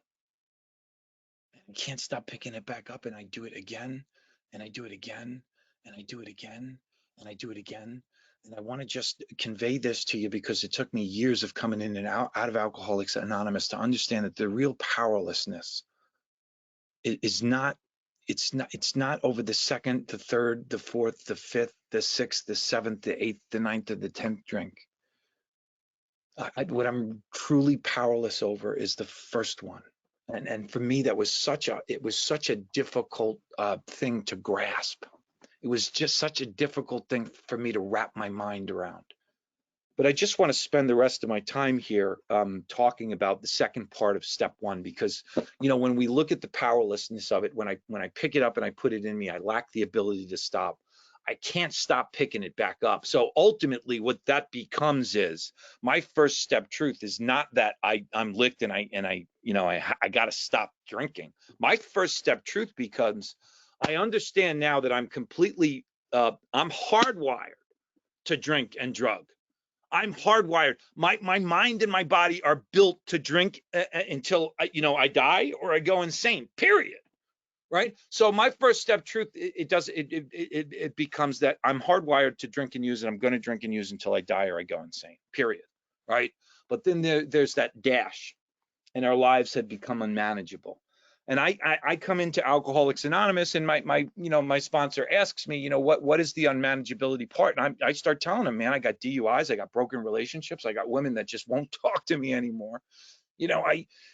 S3: I can't stop picking it back up, and I do it again, and I do it again, and I do it again, and I do it again. And I want to just convey this to you because it took me years of coming in and out of Alcoholics Anonymous to understand that the real powerlessness is not, it's not over the second, the third, the fourth, the fifth, the sixth, the seventh, the eighth, the ninth, or the 10th drink. What I'm truly powerless over is the first one. And for me, that was such a difficult thing to grasp. It was just such a difficult thing for me to wrap my mind around. But I just want to spend the rest of my time here talking about the second part of step one, because, when we look at the powerlessness of it, when I pick it up and I put it in me, I lack the ability to stop. I can't stop picking it back up. So ultimately what that becomes is my first step truth is not that I'm licked and I got to stop drinking. My first step truth becomes I understand now that I'm completely, I'm hardwired to drink and drug. I'm hardwired. My mind and my body are built to drink until I die or I go insane, period. Right. So my first step truth, it becomes that I'm hardwired to drink and use, and I'm going to drink and use until I die or I go insane, period. Right. But then there's that dash, and our lives had become unmanageable. And I come into Alcoholics Anonymous, and my sponsor asks me, what is the unmanageability part? And I start telling him, man, I got DUIs, I got broken relationships, I got women that just won't talk to me anymore.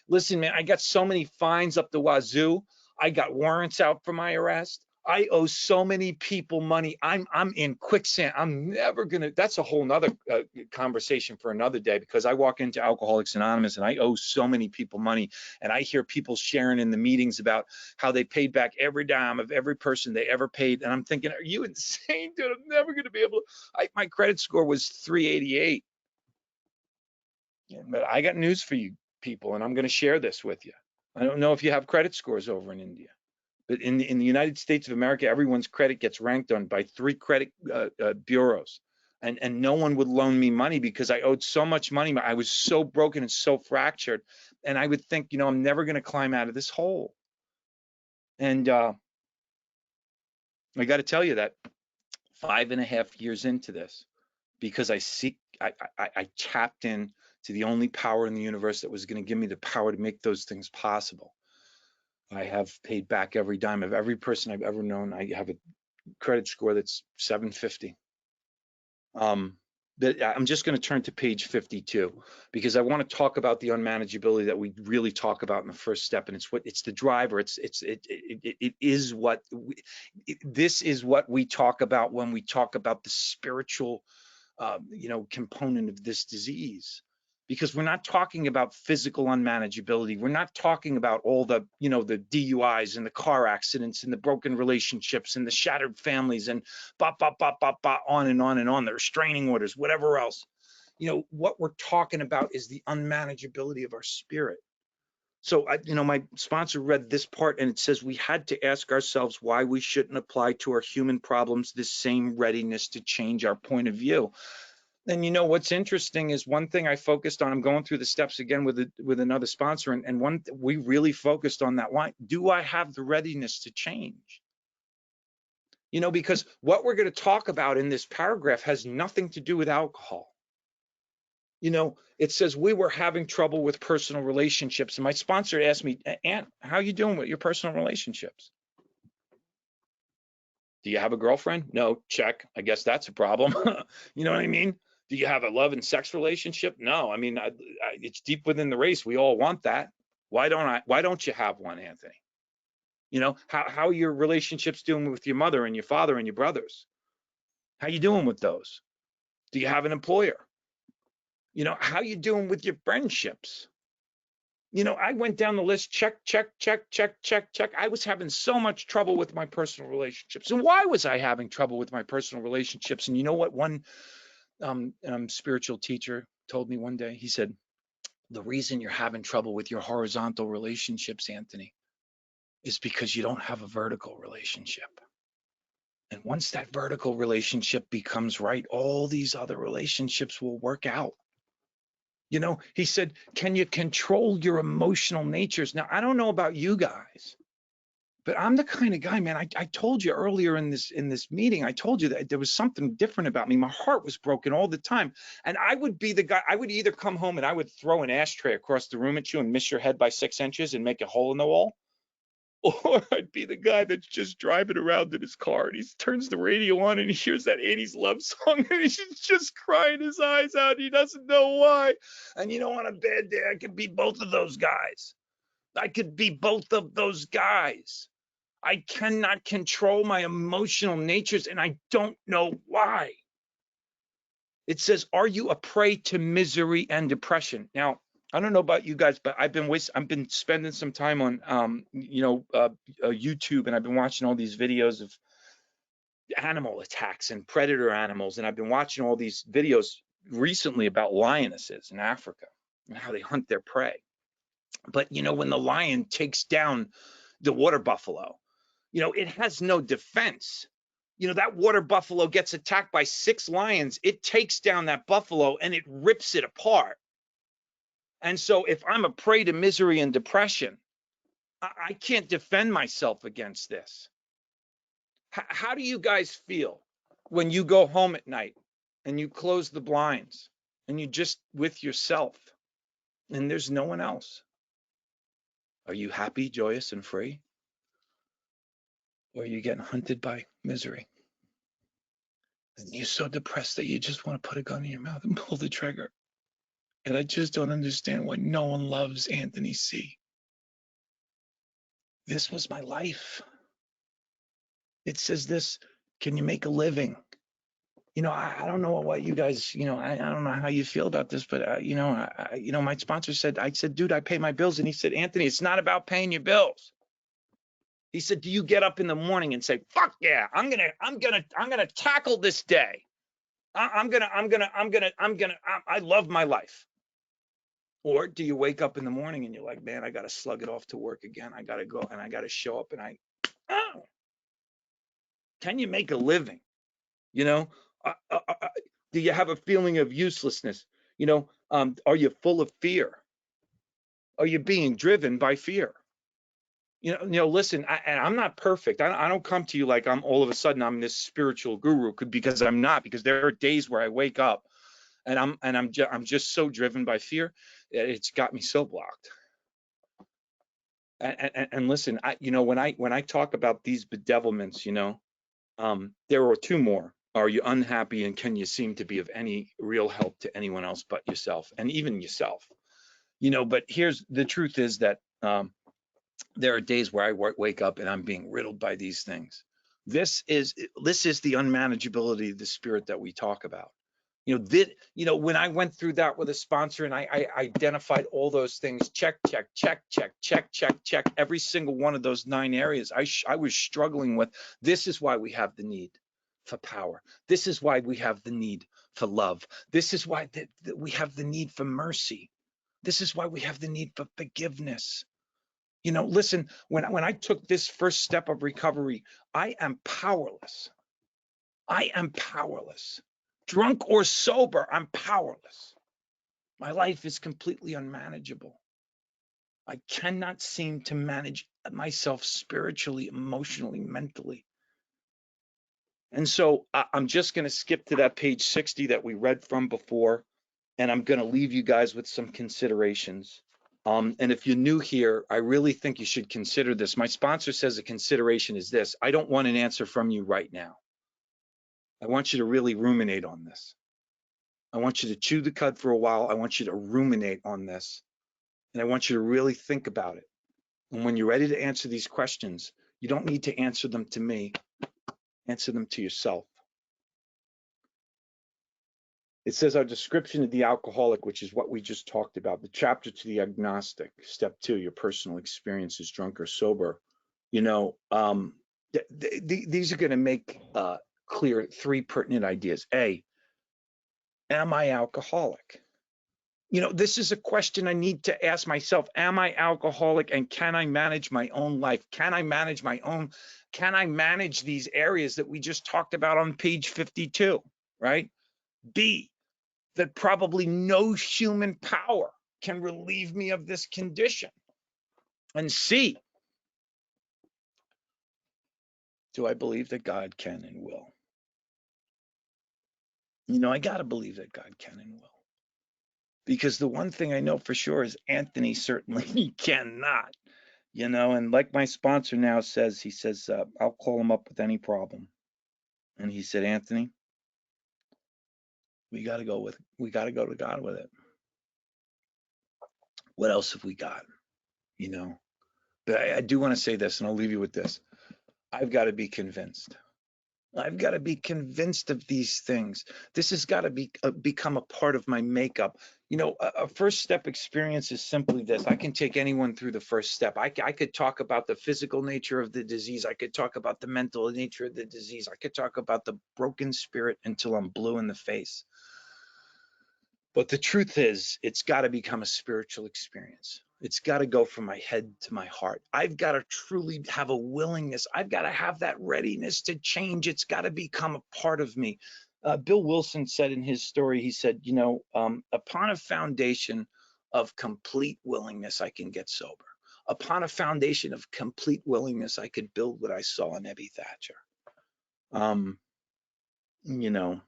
S3: Listen, man, I got so many fines up the wazoo. I got warrants out for my arrest. I owe so many people money. I'm in quicksand. I'm never gonna. That's a whole nother conversation for another day, because I walk into Alcoholics Anonymous and I owe so many people money, and I hear people sharing in the meetings about how they paid back every dime of every person they ever paid, and I'm thinking, are you insane, dude? I'm never gonna be able to. My credit score was 388. But I got news for you people, and I'm going to share this with you. I don't know if you have credit scores over in India, but in the United States of America, everyone's credit gets ranked on by 3 credit bureaus, and no one would loan me money because I owed so much money. I was so broken and so fractured, and I would think, I'm never going to climb out of this hole. And I got to tell you that 5.5 years into this, because I tapped in to the only power in the universe that was going to give me the power to make those things possible. I have paid back every dime of every person I've ever known. I have a credit score that's 750. But I'm just going to turn to page 52, because I want to talk about the unmanageability that we really talk about in the first step, and it's the driver. This is what we talk about when we talk about the spiritual component of this disease, because we're not talking about physical unmanageability. We're not talking about all the, the DUIs and the car accidents and the broken relationships and the shattered families and on and on and on, the restraining orders, whatever else. what we're talking about is the unmanageability of our spirit. So, my sponsor read this part, and it says we had to ask ourselves why we shouldn't apply to our human problems this same readiness to change our point of view. And what's interesting is one thing I focused on. I'm going through the steps again with another sponsor, and we really focused on that line. Do I have the readiness to change? Because what we're going to talk about in this paragraph has nothing to do with alcohol. It says we were having trouble with personal relationships. And my sponsor asked me, Aunt, how are you doing with your personal relationships? Do you have a girlfriend? No, check. I guess that's a problem. You know what I mean? Do you have a love and sex relationship? No. I mean, it's deep within the race. We all want that. Why don't you have one, Anthony? How are your relationships doing with your mother and your father and your brothers? How you doing with those? Do you have an employer? How you doing with your friendships? I went down the list, check. I was having so much trouble with my personal relationships. And why was I having trouble with my personal relationships? And you know what one spiritual teacher told me one day? He said, the reason you're having trouble with your horizontal relationships, Anthony, is because you don't have a vertical relationship. And once that vertical relationship becomes right, all these other relationships will work out. He said, can you control your emotional natures? Now, I don't know about you guys, but I'm the kind of guy, man, I told you earlier in this meeting, I told you that there was something different about me. My heart was broken all the time. And I would be the guy, I would either come home and I would throw an ashtray across the room at you and miss your head by 6 inches and make a hole in the wall. Or I'd be the guy that's just driving around in his car and he turns the radio on and he hears that 80s love song and he's just crying his eyes out. He doesn't know why. And on a bad day, I could be both of those guys. I cannot control my emotional natures and I don't know why. It says, are you a prey to misery and depression? Now, I don't know about you guys, but I've been spending some time on YouTube, and I've been watching all these videos of animal attacks and predator animals, and I've been watching all these videos recently about lionesses in Africa and how they hunt their prey. But when the lion takes down the water buffalo, it has no defense. That water buffalo gets attacked by 6 lions. It takes down that buffalo and it rips it apart. And so if I'm a prey to misery and depression, I can't defend myself against this. How do you guys feel when you go home at night and you close the blinds and you're just with yourself and there's no one else? Are you happy, joyous, and free? Or are you getting hunted by misery? And you're so depressed that you just want to put a gun in your mouth and pull the trigger. And I just don't understand why no one loves Anthony C. This was my life. It says this, can you make a living? I don't know what you guys, I don't know how you feel about this, but, my sponsor said, I said, dude, I pay my bills. And he said, Anthony, it's not about paying your bills. He said, do you get up in the morning and say, fuck yeah, I'm going to tackle this day. I love my life. Or do you wake up in the morning and you're like, man, I got to slug it off to work again. I got to go and I got to show up and can you make a living? Do you have a feeling of uselessness? Are you full of fear? Are you being driven by fear? Listen, I'm not perfect. I don't come to you like all of a sudden I'm this spiritual guru, because I'm not, because there are days where I wake up and I'm just so driven by fear. It's got me so blocked. And listen, when I talk about these bedevilments, there are 2 more. Are you unhappy, and can you seem to be of any real help to anyone else but yourself, and even yourself? But here's the truth is that there are days where I wake up and I'm being riddled by these things. This is the unmanageability of the spirit that we talk about. When I went through that with a sponsor and I identified all those things, check, every single one of those 9 areas I was struggling with. This is why we have the need for power. This is why we have the need for love. This is why that we have the need for mercy. This is why we have the need for forgiveness. You know, listen, when I took this first step of recovery, I am powerless. I am powerless. Drunk or sober, I'm powerless. My life is completely unmanageable. I cannot seem to manage myself spiritually, emotionally, mentally. And so I'm just going to skip to that page 60 that we read from before, and I'm going to leave you guys with some considerations. And if you're new here, I really think you should consider this. My sponsor says a consideration is this. I don't want an answer from you right now. I want you to really ruminate on this. I want you to chew the cud for a while. I want you to ruminate on this. And I want you to really think about it. And when you're ready to answer these questions, you don't need to answer them to me. Answer them to yourself. It says our description of the alcoholic, which is what we just talked about, the chapter to the agnostic, step 2, your personal experiences, drunk or sober. You know, these are going to make clear 3 pertinent ideas. A, am I alcoholic? You know, this is a question I need to ask myself. Am I alcoholic, and can I manage my own life? Can I manage these areas that we just talked about on page 52, right? B, that probably no human power can relieve me of this condition. And C, do I believe that God can and will? You know, I got to believe that God can and will. Because the one thing I know for sure is Anthony certainly cannot. You know, and like my sponsor now says, he says, I'll call him up with any problem. And he said, Anthony, we got to go to God with it. What else have we got? You know, but I do want to say this, and I'll leave you with this. I've got to be convinced. I've got to be convinced of these things. This has got to be become a part of my makeup. You know, a first step experience is simply this. I can take anyone through the first step. I could talk about the physical nature of the disease. I could talk about the mental nature of the disease. I could talk about the broken spirit until I'm blue in the face. But the truth is, it's got to become a spiritual experience. It's got to go from my head to my heart. I've got to truly have a willingness. I've got to have that readiness to change. It's got to become a part of me. Bill Wilson said in his story, he said, you know, upon a foundation of complete willingness, I can get sober. Upon a foundation of complete willingness, I could build what I saw in Ebby Thatcher. You know,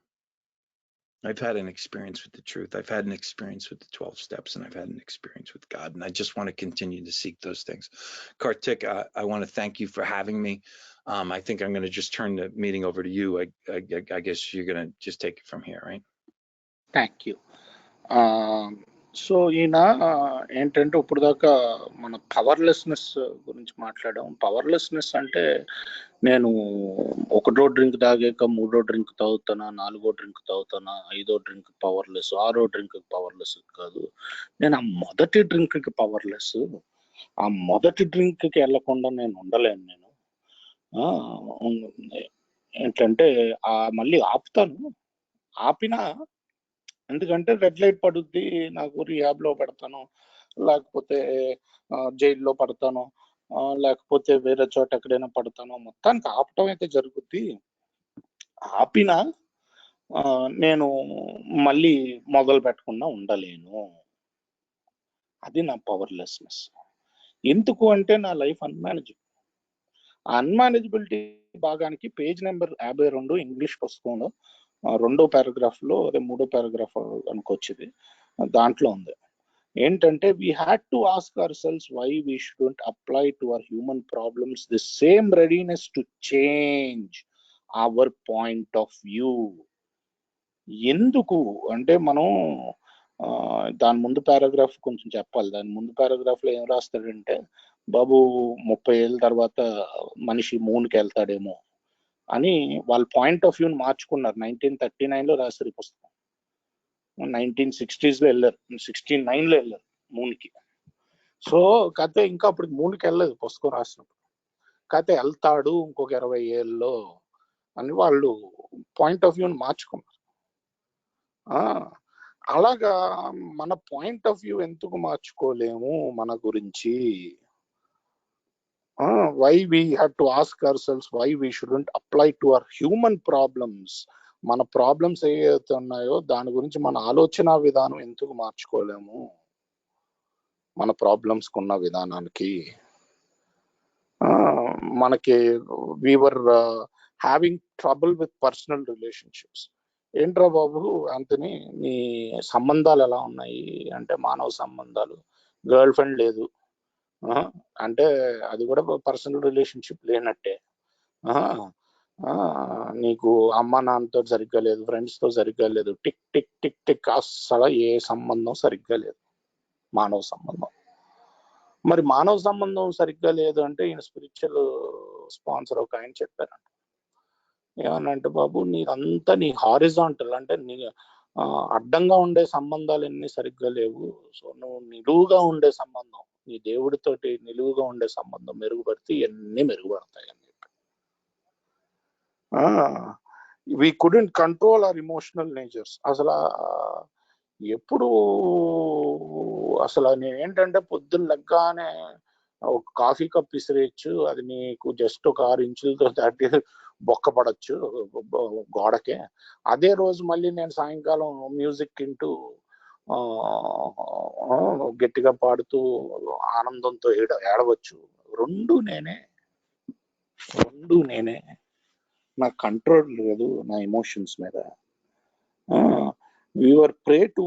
S3: I've had an experience with the truth. I've had an experience with the 12 steps, and I've had an experience with God. And I just want to continue to seek those things. Kartik, I want to thank you for having me. I think I'm going to just turn the meeting over to you. I guess you're going to just take it from here, right?
S2: Thank you. So ఈయన ఏంటంటే ఇప్పుడు దాకా మన పవర్లెస్నెస్ గురించి మాట్లాడాం. పవర్లెస్నెస్ అంటే నేను 1వ డ్రింక్ తాగాక 3వ డ్రింక్ తాగుతానా, 4వ డ్రింక్ తాగుతానా, 5వ డ్రింక్ పవర్లెస్, 6వ డ్రింక్ పవర్లెస్ కాదు. నేను ఆ మొదటి డ్రింక్కి పవర్లెస్. ఆ మొదటి డ్రింక్కి వెళ్లకుండా నేను ఉండలేను. నేను ఏంటంటే మళ్ళీ ఆపుతాను. ఆపినా ఎందుకంటే రెడ్ లైట్ పడుద్ది, నాకు రిహాబ్లో పెడతాను, లేకపోతే జైల్లో పడతాను, లేకపోతే వేరే చోట ఎక్కడైనా పడతాను. మొత్తానికి ఆపటం అయితే జరుగుద్ది. ఆపినా నేను మళ్ళీ మొదలు పెట్టకుండా ఉండలేను. అది నా పవర్లెస్నెస్. ఎందుకు అంటే నా లైఫ్ అన్మేనేజబుల్. ఆ అన్మేనేజబిలిటీ భాగానికి పేజ్ నెంబర్ 52 ఇంగ్లీష్ పుస్తకంలో 2వ పారాగ్రాఫ్లో, అదే 3వ పారాగ్రాఫ్ అనుకొచ్చింది, దాంట్లో ఉంది. ఏంటంటే we had to ask ourselves why we shouldn't apply to our human problems the same readiness to change our point of view. ఎందుకు అంటే మనం దాని ముందు పారాగ్రాఫ్ కొంచెం చెప్పాలి. దాని ముందు పారాగ్రాఫ్లో ఏం రాస్తాడంటే, బాబు 30 ఏళ్ళ తర్వాత మనిషి మూన్కి వెళ్తాడేమో అని వాళ్ళ పాయింట్ ఆఫ్ వ్యూని మార్చుకున్నారు. 1939లో రాశారు ఈ పుస్తకం. 1960s వెళ్ళారు, 69లో వెళ్ళారు మూన్కి. సో కథ ఇంకా అప్పుడు మూన్కి వెళ్ళలేదు పుస్తకం రాసినప్పుడు. కథ వెళ్తాడు ఇంకొక 20 ఏళ్ళలో అని వాళ్ళు పాయింట్ ఆఫ్ వ్యూని మార్చుకున్నారు. అలాగా మన పాయింట్ ఆఫ్ వ్యూ ఎందుకు మార్చుకోలేము మన గురించి? Why we have to ask ourselves why we shouldn't apply to our human problems. మన ప్రాబ్లమ్స్ ఏవైతే ఉన్నాయో దాని గురించి మన ఆలోచన విధానం ఎందుకు మార్చుకోలేము మన ప్రాబ్లమ్స్ కున్న విధానానికి? మనకి we're having trouble with personal relationships. ఏంట్రా బాబు అంతని నీ సంబంధాలు ఎలా ఉన్నాయి అంటే, మానవ సంబంధాలు, గర్ల్ ఫ్రెండ్ లేదు అంటే అది కూడా పర్సనల్ రిలేషన్షిప్ లేనట్టే. నీకు అమ్మ నాన్నతో సరిగ్గా లేదు, ఫ్రెండ్స్తో సరిగ్గా లేదు, టిక్ టిక్ టిక్ టిక్ అస్సలు ఏ సంబంధం సరిగ్గా లేదు మానవ సంబంధం. మరి మానవ సంబంధం సరిగ్గా లేదు అంటే ఈయన స్పిరిచువల్ స్పాన్సర్ ఒక ఆయన చెప్పారంట. ఏమన్నంటే, బాబు నీదంతా నీ హారిజాంటల్ అంటే నీ అడ్డంగా ఉండే సంబంధాలు ఎన్ని సరిగ్గా లేవు. సో నువ్వు నిలువుగా ఉండే సంబంధం, నీ దేవుడితోటి నిలువుగా ఉండే సంబంధం మెరుగుపడితే ఇవన్నీ మెరుగుపడతాయి అని చెప్పి. We couldn't control our emotional natures. అసలు ఎప్పుడు అసలు నేనేంటంటే పొద్దున్న లెగ్గానే ఒక కాఫీ కప్ ఇసిరేయచ్చు, అది నీకు జస్ట్ ఒక 6 ఇంచులతో దాటి బొక్క పడచ్చు గోడకే. అదే రోజు మళ్ళీ నేను సాయంకాలం మ్యూజిక్ వింటూ గట్టిగా పాడుతూ ఆనందంతో ఏడవచ్చు. రెండు నేనే. నా కంట్రోల్ లేదు నా ఎమోషన్స్ మీద. We're prey to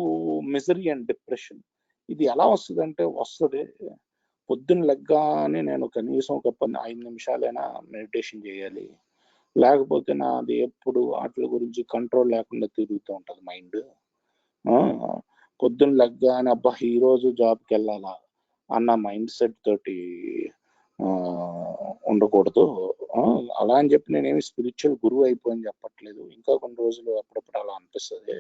S2: misery and depression. ఇది ఎలా వస్తుందంటే వస్తుంది. పొద్దున్న లెగ్గానే నేను కనీసం ఒక 5 నిమిషాలైనా మెడిటేషన్ చేయాలి, లేకపోతే నాది ఎప్పుడు వాటి గురించి కంట్రోల్ లేకుండా తిరుగుతూ ఉంటుంది మైండ్. పొద్దున్న లెగ్గానే అబ్బా ఈ రోజు జాబ్కి వెళ్ళాలా అన్న మైండ్ సెట్ తోటి ఉండకూడదు. అలా అని చెప్పి నేనేమి స్పిరిచువల్ గురువు అయిపోయింది చెప్పట్లేదు, ఇంకా కొన్ని రోజులు అప్పుడప్పుడు అలా అనిపిస్తుంది.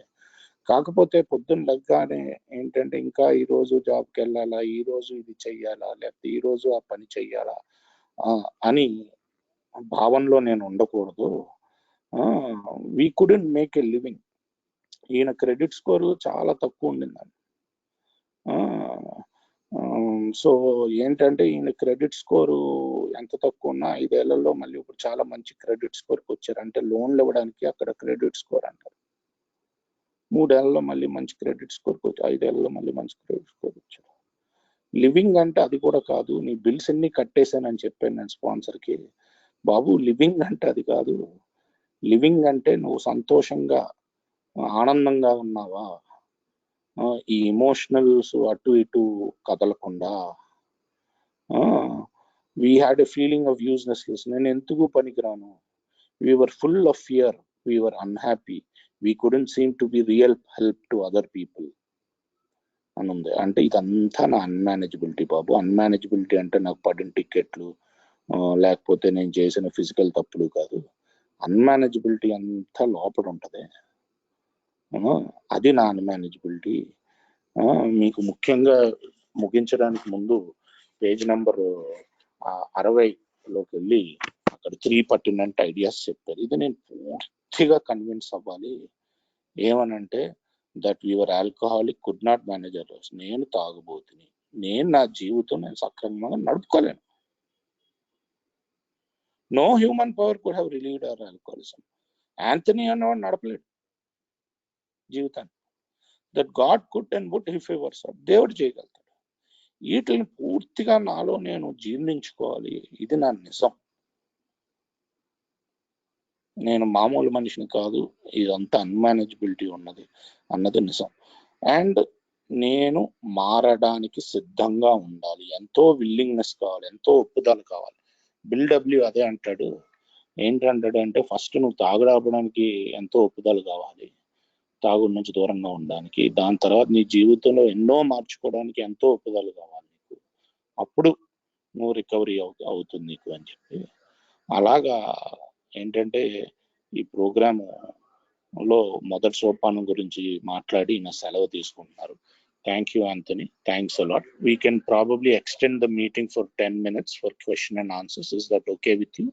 S2: కాకపోతే పొద్దున్న లెగ్గానే ఏంటంటే ఇంకా ఈ రోజు జాబ్కి వెళ్ళాలా, ఈ రోజు ఇది చెయ్యాలా, లేకపోతే ఈ రోజు ఆ పని చెయ్యాలా అని భావనలో నేను ఉండకూడదు. We couldn't make a living. ఈయన క్రెడిట్ స్కోర్ చాలా తక్కువ ఉండిందండి. సో ఏంటంటే ఈయన క్రెడిట్ స్కోరు ఎంత తక్కువ ఉన్నా 5 ఏళ్లలో మళ్ళీ ఇప్పుడు చాలా మంచి క్రెడిట్ స్కోర్కి వచ్చారు. అంటే లోన్లు ఇవ్వడానికి అక్కడ క్రెడిట్ స్కోర్ అంటారు. 3 ఏళ్లలో మళ్ళీ మంచి క్రెడిట్ స్కోర్కి వచ్చి 5 ఏళ్లలో మళ్ళీ మంచి క్రెడిట్ స్కోర్ వచ్చారు. లివింగ్ అంటే అది కూడా కాదు, నీ బిల్స్ అన్ని కట్టేశానని చెప్పాను నేను స్పాన్సర్కి. బాబు లివింగ్ అంటే అది కాదు. లివింగ్ అంటే నువ్వు సంతోషంగా ఆనందంగా ఉన్నావా, ఈ ఎమోషనల్స్ అటు ఇటు కదలకుండా. We had a feeling of uselessness. నేను ఎందుకు పనికిరాను. We were full of fear, we were unhappy, we couldn't seem to be real help to other people అని ఉంది. అంటే ఇదంతా నా అన్మేనేజబిలిటీ బాబు. అన్మేనేజబిలిటీ అంటే నాకు పడిన టికెట్లు లేకపోతే నేను చేసిన ఫిజికల్ తప్పులు కాదు. అన్మేనేజబిలిటీ అంతా లోపల ఉంటుంది. అది నా అన్మేనేజబిలిటీ. మీకు ముఖ్యంగా ముగించడానికి ముందు పేజ్ నెంబర్ 60లోకి వెళ్ళి అక్కడ 3 పర్టినెంట్ ఐడియాస్ చెప్పారు. ఇది నేను పూర్తిగా కన్విన్స్ అవ్వాలి. ఏమనంటే that your alcoholic could not manage our life. నేను తాగుబోతుని, నేను నా జీవితం నేను సక్రమంగా నడుపుకోలేను. No human power could have relieved our alcoholism. Anthony అన్నవాడు నడపలేడు జీవితాన్ని. That God could and would if ever so. దేవుడు చేయగలుగుతాడు. వీటిని పూర్తిగా నాలో నేను జీర్ణించుకోవాలి. ఇది నా నిజం. నేను మామూలు మనిషిని కాదు, ఇదంతా అన్మేనేజబిలిటీ ఉన్నది అన్నది నిజం. అండ్ నేను మారడానికి సిద్ధంగా ఉండాలి. ఎంతో విల్లింగ్నెస్ కావాలి, ఎంతో ఒప్పుదల కావాలి. బిల్డబ్ల్యూ అదే అంటాడు. ఏంటంటాడంటే ఫస్ట్ నువ్వు తాగుడాపడానికి ఎంతో ఒప్పుదల కావాలి, తాగుడు నుంచి దూరంగా ఉండడానికి. దాని తర్వాత నీ జీవితంలో ఎన్నో మార్చుకోవడానికి ఎంతో ఒప్పుదల కావాలి నీకు. అప్పుడు నువ్వు రికవరీ అవుతుంది నీకు అని చెప్పి. అలాగా ఏంటంటే ఈ ప్రోగ్రాములో మొదటి సోపానం గురించి మాట్లాడి నా సెలవు తీసుకుంటున్నారు. Thank you Anthony. Thanks a lot. We can probably extend the meeting for 10 minutes for question and answers. Is that okay with you?